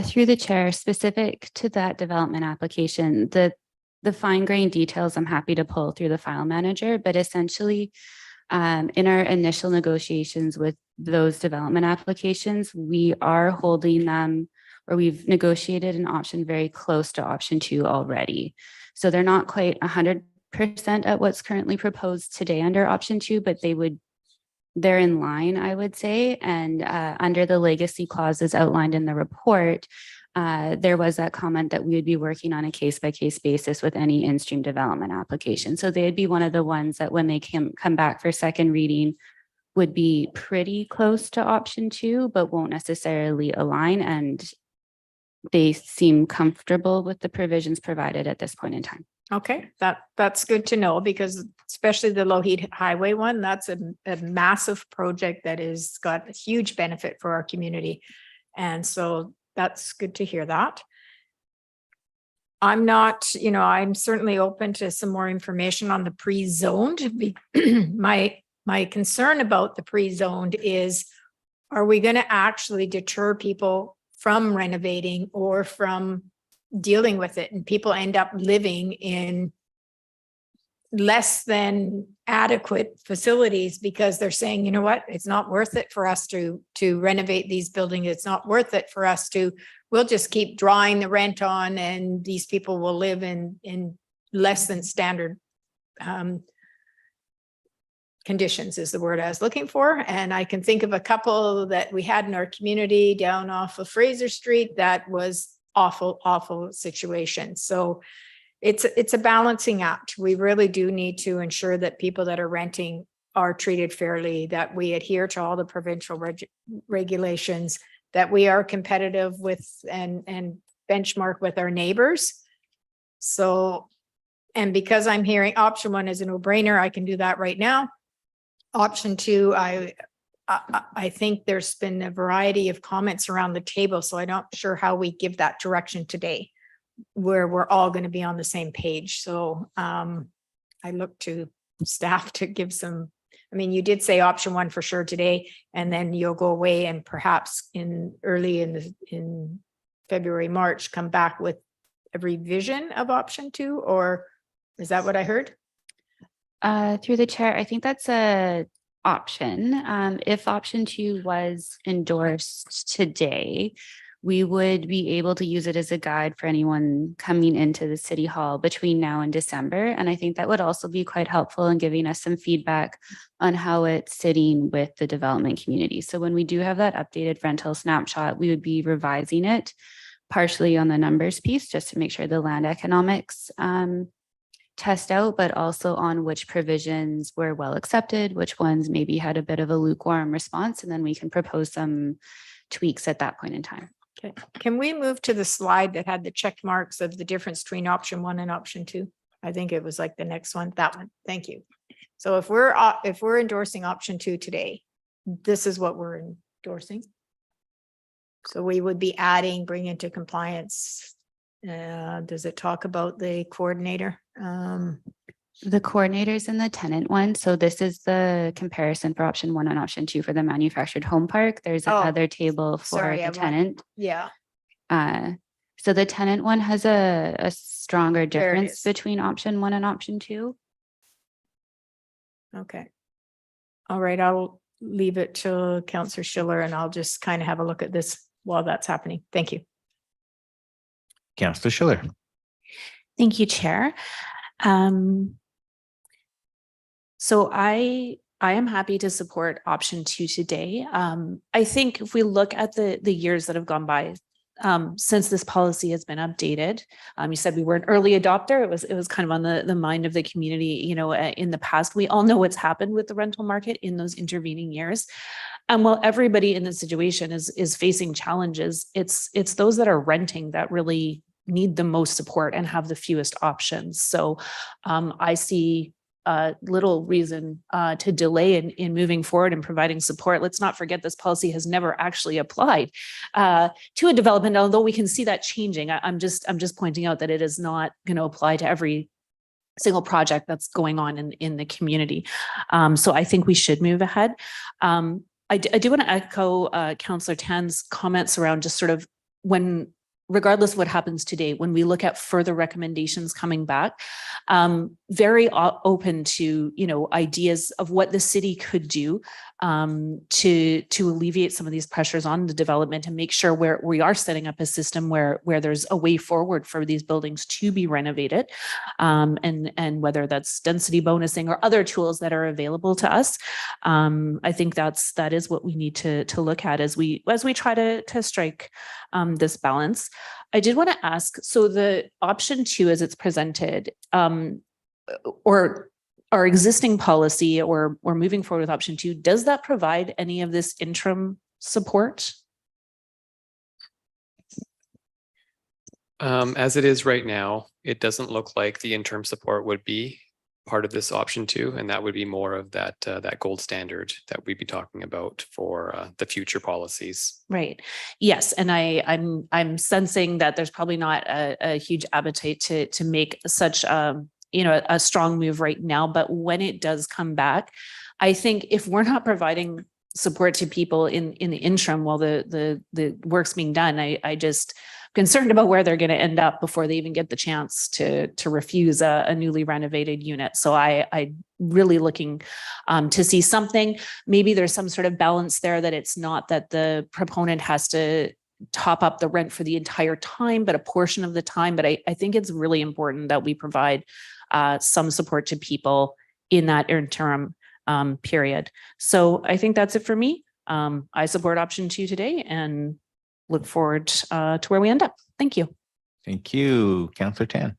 Through the chair, specific to that development application, the fine grained details I'm happy to pull through the file manager, but essentially in our initial negotiations with those development applications, we are holding them, or we've negotiated an option very close to option 2 already. So they're not quite 100% at what's currently proposed today under option 2, but they're in line, I would say. And under the legacy clauses outlined in the report, there was that comment that we would be working on a case-by-case basis with any in-stream development application. So they'd be one of the ones that when they come back for second reading would be pretty close to option 2, but won't necessarily align. And they seem comfortable with the provisions provided at this point in time. Okay, that's good to know, because especially the Lougheed Highway one, that's a massive project that is got a huge benefit for our community. And so that's good to hear that. I'm not, I'm certainly open to some more information on the pre-zoned. My concern about the pre-zoned is, are we going to actually deter people from renovating or from dealing with it, and people end up living in less than adequate facilities because they're saying, you know what, it's not worth it for us to renovate these buildings. It's not worth it for us we'll just keep drawing the rent on, and these people will live in less than standard conditions is the word I was looking for. And I can think of a couple that we had in our community down off of Fraser Street that was awful situation. So it's a balancing act. We really do need to ensure that people that are renting are treated fairly, that we adhere to all the provincial regulations, that we are competitive with and benchmark with our neighbors. So, and because I'm hearing option 1 is a no-brainer, I can do that right now. Option 2, I think there's been a variety of comments around the table, so I'm not sure how we give that direction today, where we're all going to be on the same page. So I look to staff to give some, you did say option 1 for sure today, and then you'll go away and perhaps in February, March, come back with a revision of option 2, or is that what I heard? Through the chair, I think that's a option. If option 2 was endorsed today, we would be able to use it as a guide for anyone coming into the city hall between now and December. And I think that would also be quite helpful in giving us some feedback on how it's sitting with the development community. So when we do have that updated rental snapshot, we would be revising it partially on the numbers piece, just to make sure the land economics test out, but also on which provisions were well accepted, which ones maybe had a bit of a lukewarm response, and then we can propose some tweaks at that point in time. Okay, can we move to the slide that had the check marks of the difference between option 1 and option 2? I think it was like the next one, that one. Thank you. So if we're endorsing option 2 today, this is what we're endorsing. So we would be adding, bring into compliance. Does it talk about the coordinator? The coordinators and the tenant one. So this is the comparison for option 1 and option 2 for the manufactured home park. There's another table for the tenant. Yeah. So the tenant one has a stronger difference between option 1 and option 2. Okay. All right. I'll leave it to Councillor Schiller, and I'll just kind of have a look at this while that's happening. Thank you. Councillor Schiller. Thank you, Chair. So I am happy to support option 2 today. I think if we look at the years that have gone by since this policy has been updated, you said we were an early adopter. It was kind of on the mind of the community, in the past. We all know what's happened with the rental market in those intervening years. And while everybody in this situation is facing challenges, it's those that are renting that really need the most support and have the fewest options. So I see little reason to delay in moving forward and providing support. Let's not forget this policy has never actually applied to a development, although we can see that changing. I'm just pointing out that it is not going to apply to every single project that's going on in the community. So I think we should move ahead. I do want to echo Councillor Tan's comments around just sort of regardless of what happens today, when we look at further recommendations coming back, very open to, ideas of what the city could do to alleviate some of these pressures on the development and make sure we are setting up a system where there's a way forward for these buildings to be renovated, and whether that's density bonusing or other tools that are available to us. I think that is what we need to look at as we try to strike this balance. I did want to ask, so the option 2 as it's presented, or our existing policy or moving forward with option 2, does that provide any of this interim support? As it is right now, it doesn't look like the interim support would be part of this option 2, and that would be more of that gold standard that we'd be talking about for the future policies. Right. Yes, and I'm sensing that there's probably not a huge appetite to make such a strong move right now. But when it does come back, I think if we're not providing support to people in the interim while the work's being done, I just concerned about where they're going to end up before they even get the chance to refuse a newly renovated unit. So I really looking to see something. Maybe there's some sort of balance there, that it's not that the proponent has to top up the rent for the entire time, but a portion of the time. But I think it's really important that we provide some support to people in that interim period. So I think that's it for me. I support option 2 today and look forward to where we end up. Thank you. Thank you, Councillor Tan.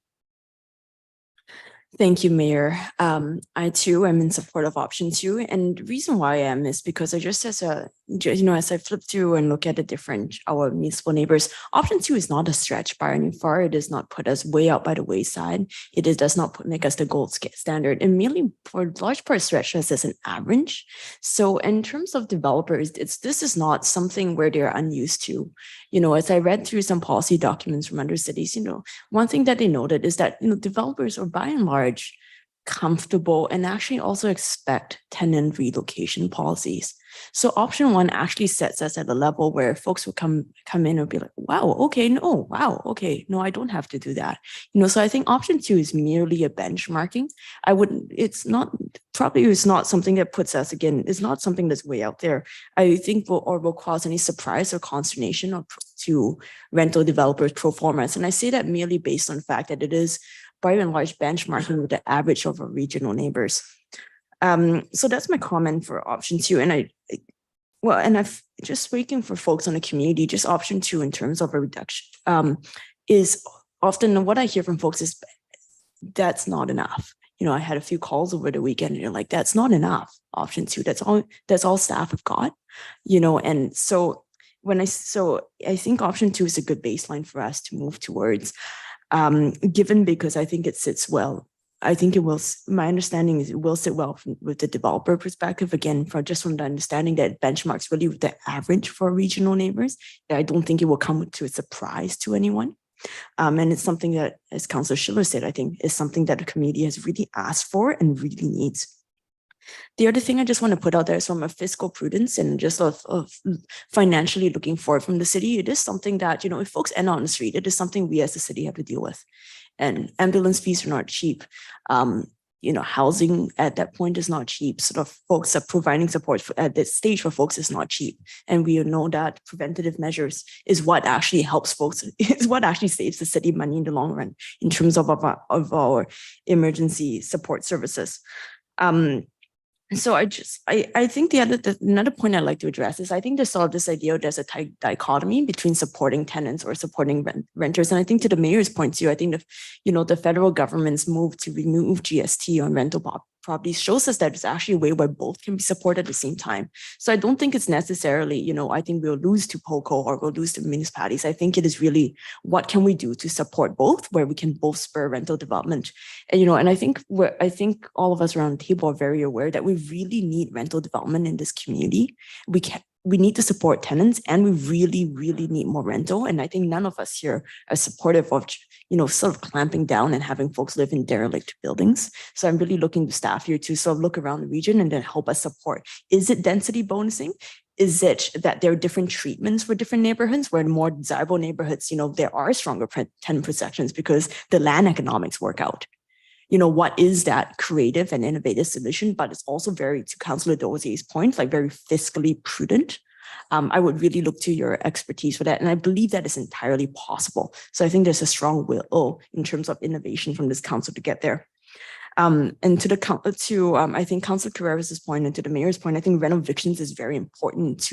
Thank you, Mayor. I too am in support of option 2. And the reason why I am is because as I flip through and look at our municipal neighbors, option 2 is not a stretch by any far. It does not put us way out by the wayside. Does not make us the gold standard, and merely for large part stretch us as an average. So in terms of developers, this is not something where they're unused to. As I read through some policy documents from other cities, one thing that they noted is that, developers are by and large comfortable and actually also expect tenant relocation policies. So option 1 actually sets us at a level where folks will come in and be like, wow, okay, no, I don't have to do that. So I think option 2 is merely a benchmarking. It's not something that puts us, again, it's not something that's way out there. I think will cause any surprise or consternation to rental developers pro formas. And I say that merely based on the fact that it is by and large benchmarking with the average of our regional neighbors. So that's my comment for option 2. And I've just speaking for folks on the community, just option 2 in terms of a reduction is often what I hear from folks is that's not enough. I had a few calls over the weekend and you're like, that's not enough. Option 2, that's all staff have got, and so I think option 2 is a good baseline for us to move towards. Given because I think it sits well. I think my understanding is it will sit well with the developer perspective. Again, from the understanding that benchmarks really with the average for regional neighbors, I don't think it will come to a surprise to anyone. And it's something that, as Councillor Schiller said, I think is something that the community has really asked for and really needs. The other thing I just want to put out there is from a fiscal prudence and just of financially looking forward from the city. It is something that, if folks end on the street, it is something we as a city have to deal with. And ambulance fees are not cheap. Housing at that point is not cheap. Folks are providing support at this stage for folks is not cheap. And we know that preventative measures is what actually helps folks, is what actually saves the city money in the long run in terms of our emergency support services. So I think another point I'd like to address is I think there's sort of this idea there's a dichotomy between supporting tenants or supporting renters. And I think to the mayor's point too, I think the federal government's move to remove GST on rental properties shows us that there's actually a way where both can be supported at the same time. So I don't think it's necessarily, I think we'll lose to POCO or we'll lose to municipalities. I think it is really what can we do to support both, where we can both spur rental development. And I think all of us around the table are very aware that we really need rental development in this community. we need to support tenants, and we really, really need more rental. And I think none of us here are supportive of, sort of clamping down and having folks live in derelict buildings. So I'm really looking to staff here to sort of look around the region and then help us support. Is it density bonusing? Is it that there are different treatments for different neighborhoods, where in more desirable neighborhoods, there are stronger tenant protections because the land economics work out? What is that creative and innovative solution? But it's also very, to Councillor Dozier's point, like very fiscally prudent. I would really look to your expertise for that. And I believe that is entirely possible. So I think there's a strong will in terms of innovation from this council to get there. And I think Councillor Carreras' point and to the mayor's point, I think rent evictions is very important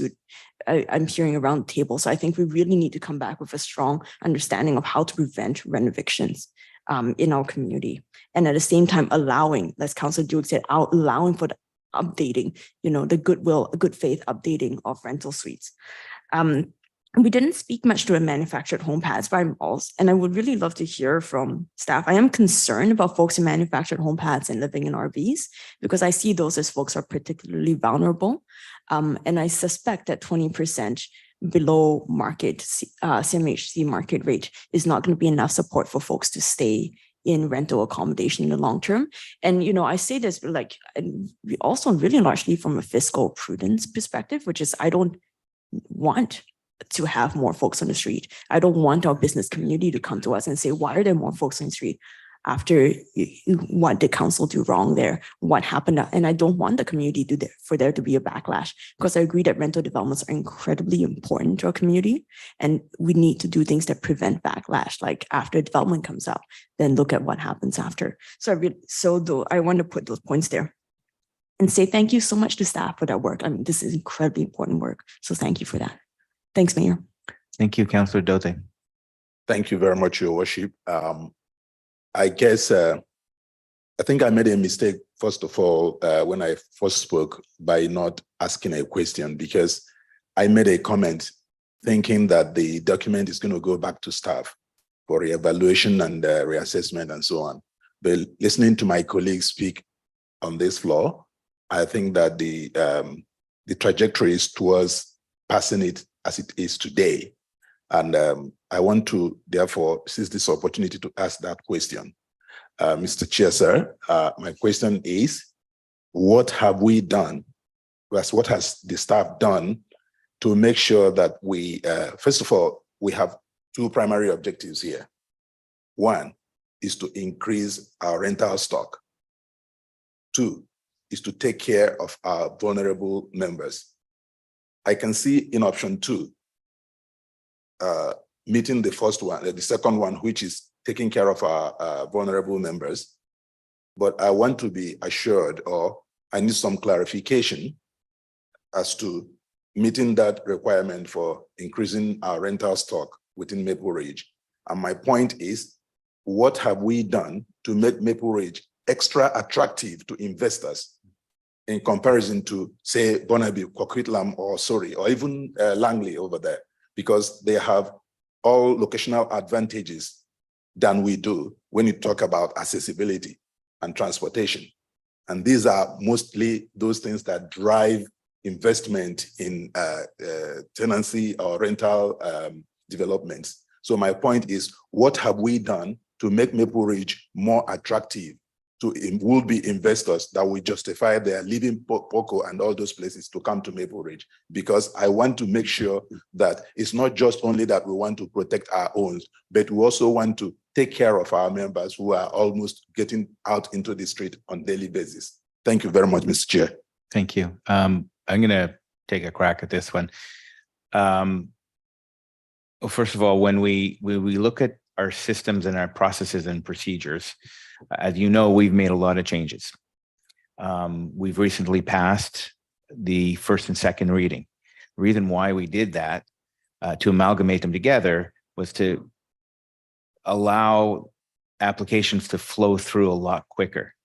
I'm hearing around the table. So I think we really need to come back with a strong understanding of how to prevent rent evictions in our community. And at the same time, allowing, as Councillor Duke said, allowing for the updating, the good faith updating of rental suites. We didn't speak much to a manufactured home pads by malls, and I would really love to hear from staff. I am concerned about folks in manufactured home pads and living in RVs, because I see those as folks are particularly vulnerable. And I suspect that 20% below market CMHC market rate is not going to be enough support for folks to stay in rental accommodation in the long term. And, I say this we also really largely from a fiscal prudence perspective, which is I don't want to have more folks on the street. I don't want our business community to come to us and say, why are there more folks on the street? After what did council do wrong there? What happened? And I don't want the community for there to be a backlash, because I agree that rental developments are incredibly important to our community, and we need to do things that prevent backlash. Like after development comes up, then look at what happens after. So I want to put those points there and say thank you so much to staff for that work. I mean, this is incredibly important work. So thank you for that. Thanks, Mayor. Thank you, Councillor Dote. Thank you very much, Your Worship. I guess I think I made a mistake, first of all, when I first spoke by not asking a question, because I made a comment thinking that the document is going to go back to staff for reevaluation and reassessment and so on. But listening to my colleagues speak on this floor, I think that the trajectory is towards passing it as it is today. And I want to therefore seize this opportunity to ask that question. Mr. Chair, sir, my question is, what have we done? What has the staff done to make sure that we, first of all, we have two primary objectives here. One is to increase our rental stock. Two is to take care of our vulnerable members. I can see in option 2, meeting the first one, the second one, which is taking care of our vulnerable members. But I want to be assured, or I need some clarification as to meeting that requirement for increasing our rental stock within Maple Ridge. And my point is, what have we done to make Maple Ridge extra attractive to investors in comparison to, say, Burnaby, Coquitlam, or Surrey, or even Langley over there? Because they have all locational advantages than we do when you talk about accessibility and transportation. And these are mostly those things that drive investment in tenancy or rental developments. So my point is, what have we done to make Maple Ridge more attractive to would-be investors that will justify their leaving Poco and all those places to come to Maple Ridge? Because I want to make sure that it's not just only that we want to protect our own, but we also want to take care of our members who are almost getting out into the street on a daily basis. Thank you very much, Mr. Chair. Thank you. I'm going to take a crack at this one. Well, first of all, when we look at our systems and our processes and procedures, as you know, we've made a lot of changes. We've recently passed the first and second reading. The reason why we did that, to amalgamate them together, was to allow applications to flow through a lot quicker.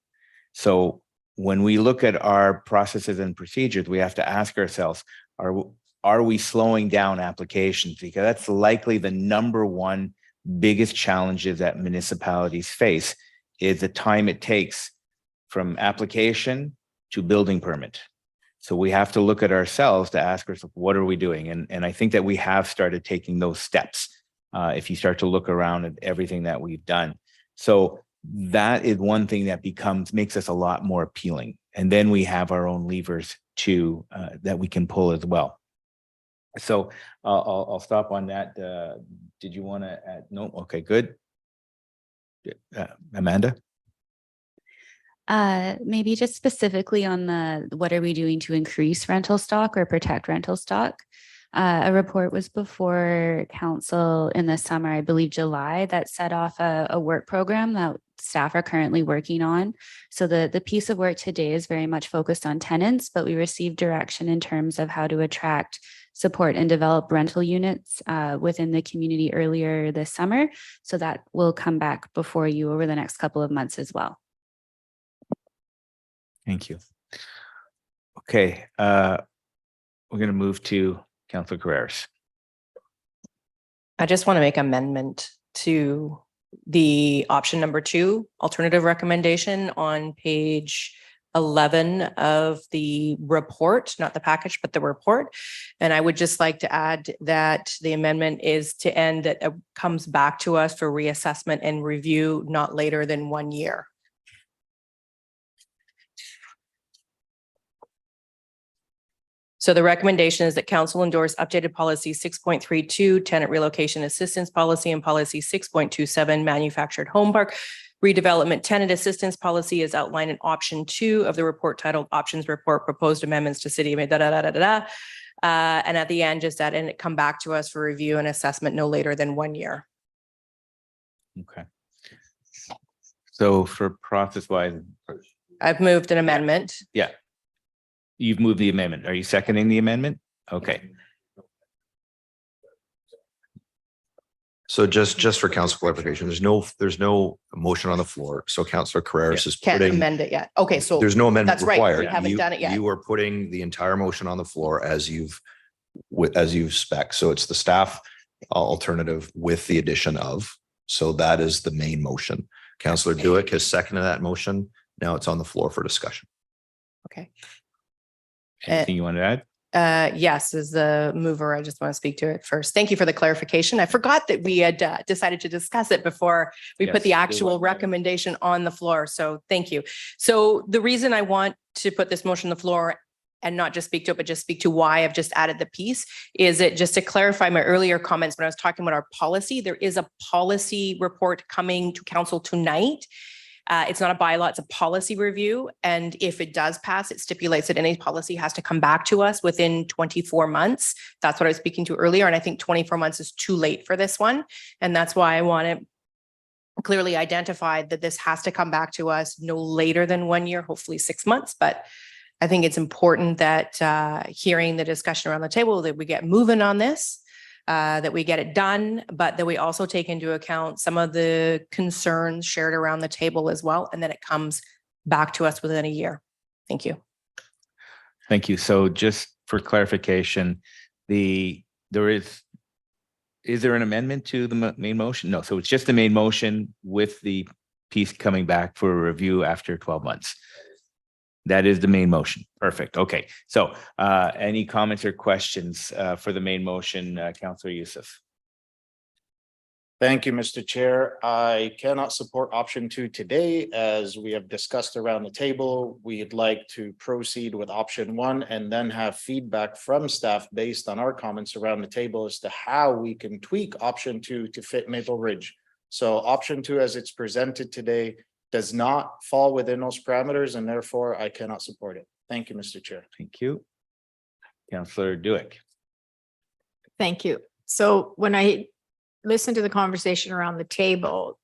So when we look at our processes and procedures, we have to ask ourselves, are we slowing down applications? Because that's likely the number one biggest challenges that municipalities face, is the time it takes from application to building permit. So we have to look at ourselves to ask ourselves, what are we doing? And I think that we have started taking those steps. If you start to look around at everything that we've done. So that is one thing that makes us a lot more appealing. And then we have our own levers that we can pull as well. So I'll stop on that. Did you want to add? No? Okay, good. Amanda? Maybe just specifically on what are we doing to increase rental stock or protect rental stock? A report was before council in the summer, I believe July, that set off a work program that staff are currently working on. So the piece of work today is very much focused on tenants, but we received direction in terms of how to attract, support, and develop rental units within the community earlier this summer. So that will come back before you over the next couple of months as well. Thank you. Okay, we're going to move to Councillor Carreras. I just want to make amendment to the option number 2, alternative recommendation on page 11 of the report, not the package, but the report. And I would just like to add that the amendment is to end that it comes back to us for reassessment and review not later than 1 year. So the recommendation is that council endorse updated policy 6.32, tenant relocation assistance policy, and policy 6.27, manufactured home park redevelopment tenant assistance policy is outlined in option 2 of the report titled Options Report, Proposed Amendments to City of and at the end, just add, and it come back to us for review and assessment no later than 1 year. Okay. So for process wise. I've moved an amendment. Yeah. You've moved the amendment. Are you seconding the amendment? Okay. So just for council clarification, there's no motion on the floor. So Councillor Carreras is Can't putting, amend it yet. Okay, so there's no amendment that's right. We required. haven't done it yet. You are putting the entire motion on the floor as you've spec. So it's the staff alternative with the addition of. So that is the main motion. Councillor Duick has seconded that motion. Now it's on the floor for discussion. okay. Anything you want to add? Yes, as the mover, I just want to speak to it first. Thank you for the clarification. I forgot that we had decided to discuss it before we put the Yes, actual recommendation on the floor. So thank you. So the reason I want to put this motion on the floor and not just speak to it, but just speak to why I've just added the piece is it just to clarify my earlier comments when I was talking about our policy. There is a policy report coming to council tonight. It's not a bylaw, it's a policy review. And if it does pass, it stipulates that any policy has to come back to us within 24 months. That's what I was speaking to earlier. And I think 24 months is too late for this one. And that's why I want to clearly identify that this has to come back to us no later than 1 year, hopefully 6 months. But I think it's important that hearing the discussion around the table, that we get moving on this. That we get it done, but that we also take into account some of the concerns shared around the table as well, and then it comes back to us within a year. Thank you. Thank you. So just for clarification, is there an amendment to the main motion? No, so it's just the main motion with the piece coming back for a review after 12 months. That is the main motion. Perfect. Okay. So any comments or questions for the main motion, Councillor Youssef? Thank you, Mr. Chair. I cannot support option 2 today. As we have discussed around the table, we'd like to proceed with option 1 and then have feedback from staff based on our comments around the table as to how we can tweak option 2 to fit Maple Ridge. So option 2 as it's presented today does not fall within those parameters, and therefore I cannot support it. Thank you, Mr. Chair. Thank you. Councillor Duick. Thank you. So when I listened to the conversation around the table,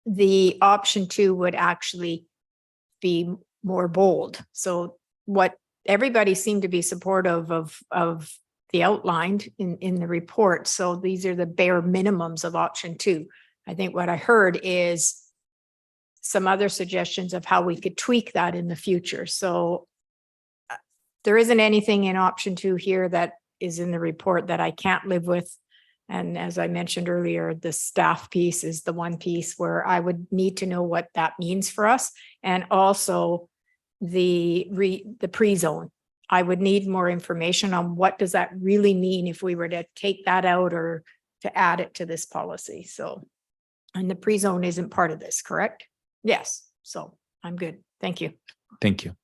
the option 2 would actually be more bold. So what everybody seemed to be supportive of the outlined in the report. So these are the bare minimums of option 2. I think what I heard is some other suggestions of how we could tweak that in the future. So there isn't anything in option 2 here that is in the report that I can't live with. And as I mentioned earlier, the staff piece is the one piece where I would need to know what that means for us. And also the pre-zone. I would need more information on what does that really mean if we were to take that out or to add it to this policy. So, and the pre-zone isn't part of this, correct? Yes. So I'm good. Thank you. Thank you.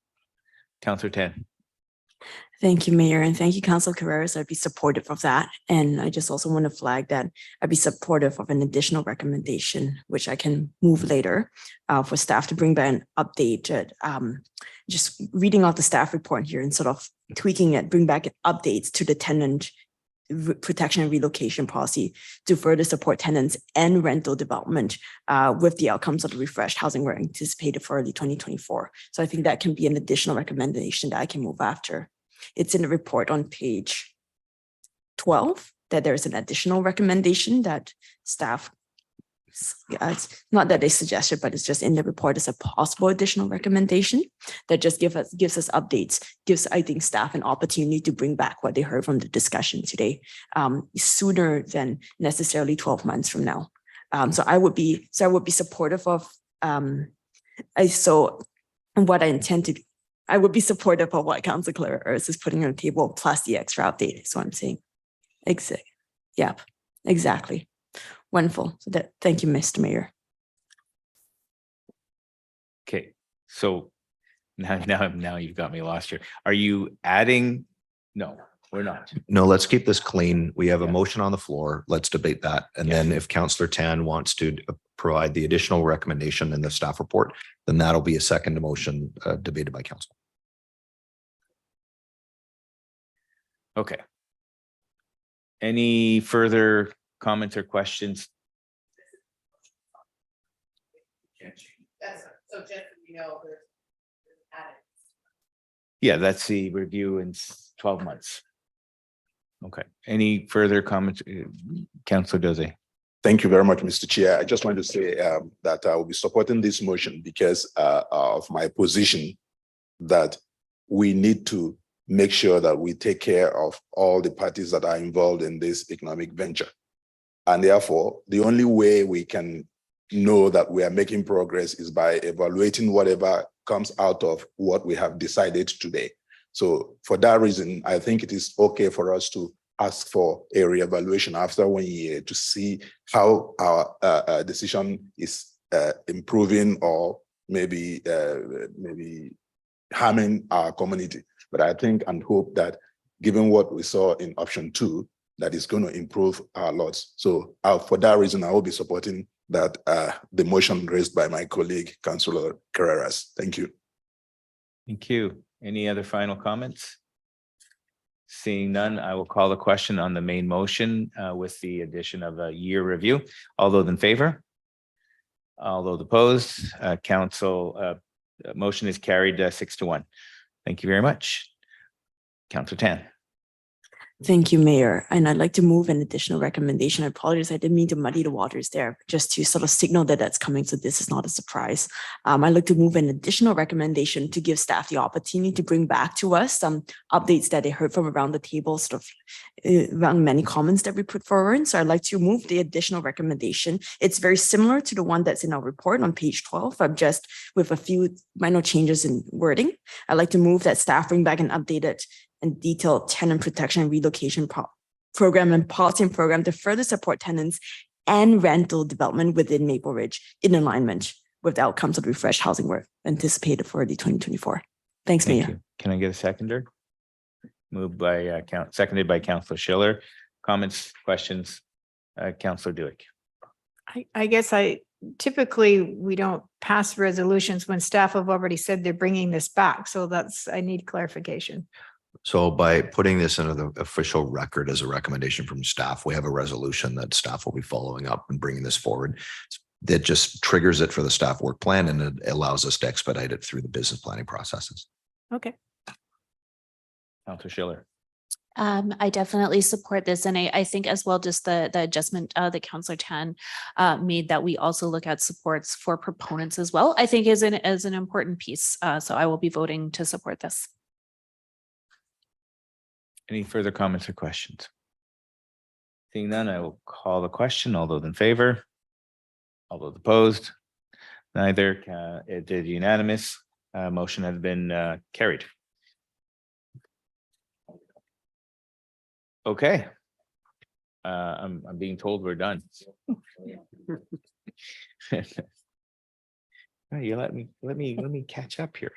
Counselor Tan. Thank you, Mayor, and thank you, Council Carreras. I'd be supportive of that. And I just also want to flag that I'd be supportive of an additional recommendation, which I can move later, for staff to bring back an updated, just reading out the staff report here and sort of tweaking it, bring back updates to the tenant protection and relocation policy to further support tenants and rental development with the outcomes of the refreshed housing we're anticipated for early 2024. So I think that can be an additional recommendation that I can move after. It's in the report on page 12 that there's an additional recommendation that staff, it's not that they suggested, but it's just in the report as a possible additional recommendation that just gives us updates, gives, I think, staff an opportunity to bring back what they heard from the discussion today sooner than necessarily 12 months from now. So I would be supportive of I would be supportive of what Council Carreras is putting on the table plus the extra update. So I'm saying, exactly. Wonderful. So thank you, Mr. Mayor. Okay, so now you've got me lost here. Are you adding? No, we're not. No, let's keep this clean. We have a Yeah. motion on the floor. Let's debate that. And Yeah. then if Councillor Tan wants to provide the additional recommendation in the staff report, then that'll be a second motion debated by council. Okay. Any further comments or questions? So just, you know, Yeah, that's the review in 12 months. Okay, any further comments? Councillor Doze. Thank you very much, Mr. Chair. I just want to say that I will be supporting this motion because of my position that we need to make sure that we take care of all the parties that are involved in this economic venture. And therefore, the only way we can know that we are making progress is by evaluating whatever comes out of what we have decided today. So for that reason, I think it is okay for us to ask for a reevaluation after 1 year to see how our decision is improving or maybe harming our community. But I think and hope that given what we saw in option 2, that is going to improve our lots. So for that reason, I will be supporting that the motion raised by my colleague, Councillor Carreras. Thank you. Thank you. Any other final comments? Seeing none, I will call the question on the main motion with the addition of a year review. All those in favor? All those opposed? Motion is carried 6-1. Thank you very much. Councillor Tan. Thank you, Mayor. And I'd like to move an additional recommendation. I apologize. I didn't mean to muddy the waters there, just to sort of signal that that's coming. So this is not a surprise. I'd like to move an additional recommendation to give staff the opportunity to bring back to us some updates that they heard from around the table, sort of around many comments that we put forward. So I'd like to move the additional recommendation. It's very similar to the one that's in our report on page 12. I'm just with a few minor changes in wording. I'd like to move that staff bring back an updated and detailed tenant protection and relocation program and policy and program to further support tenants and rental development within Maple Ridge in alignment with the outcomes of the refreshed housing work anticipated for early 2024. Thanks, Thank Mayor. you. Can I get a seconder? Moved by seconded by Councillor Schiller. Comments, questions? Councillor Dewick. I guess typically we don't pass resolutions when staff have already said they're bringing this back. So I need clarification. So by putting this into the official record as a recommendation from staff, we have a resolution that staff will be following up and bringing this forward. That just triggers it for the staff work plan and it allows us to expedite it through the business planning processes. Okay. Councillor Schiller. I definitely support this. And I think as well, just the adjustment that Councillor Tan made that we also look at supports for proponents as well, I think is an important piece. So I will be voting to support this. Any further comments or questions? Seeing none, I will call the question. All those in favor? All those opposed? Neither. It did unanimous. Motion has been carried. Okay. I'm being told we're done. You let me catch up here.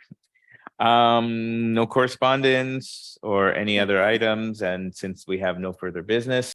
No correspondence or any other items, and since we have no further business,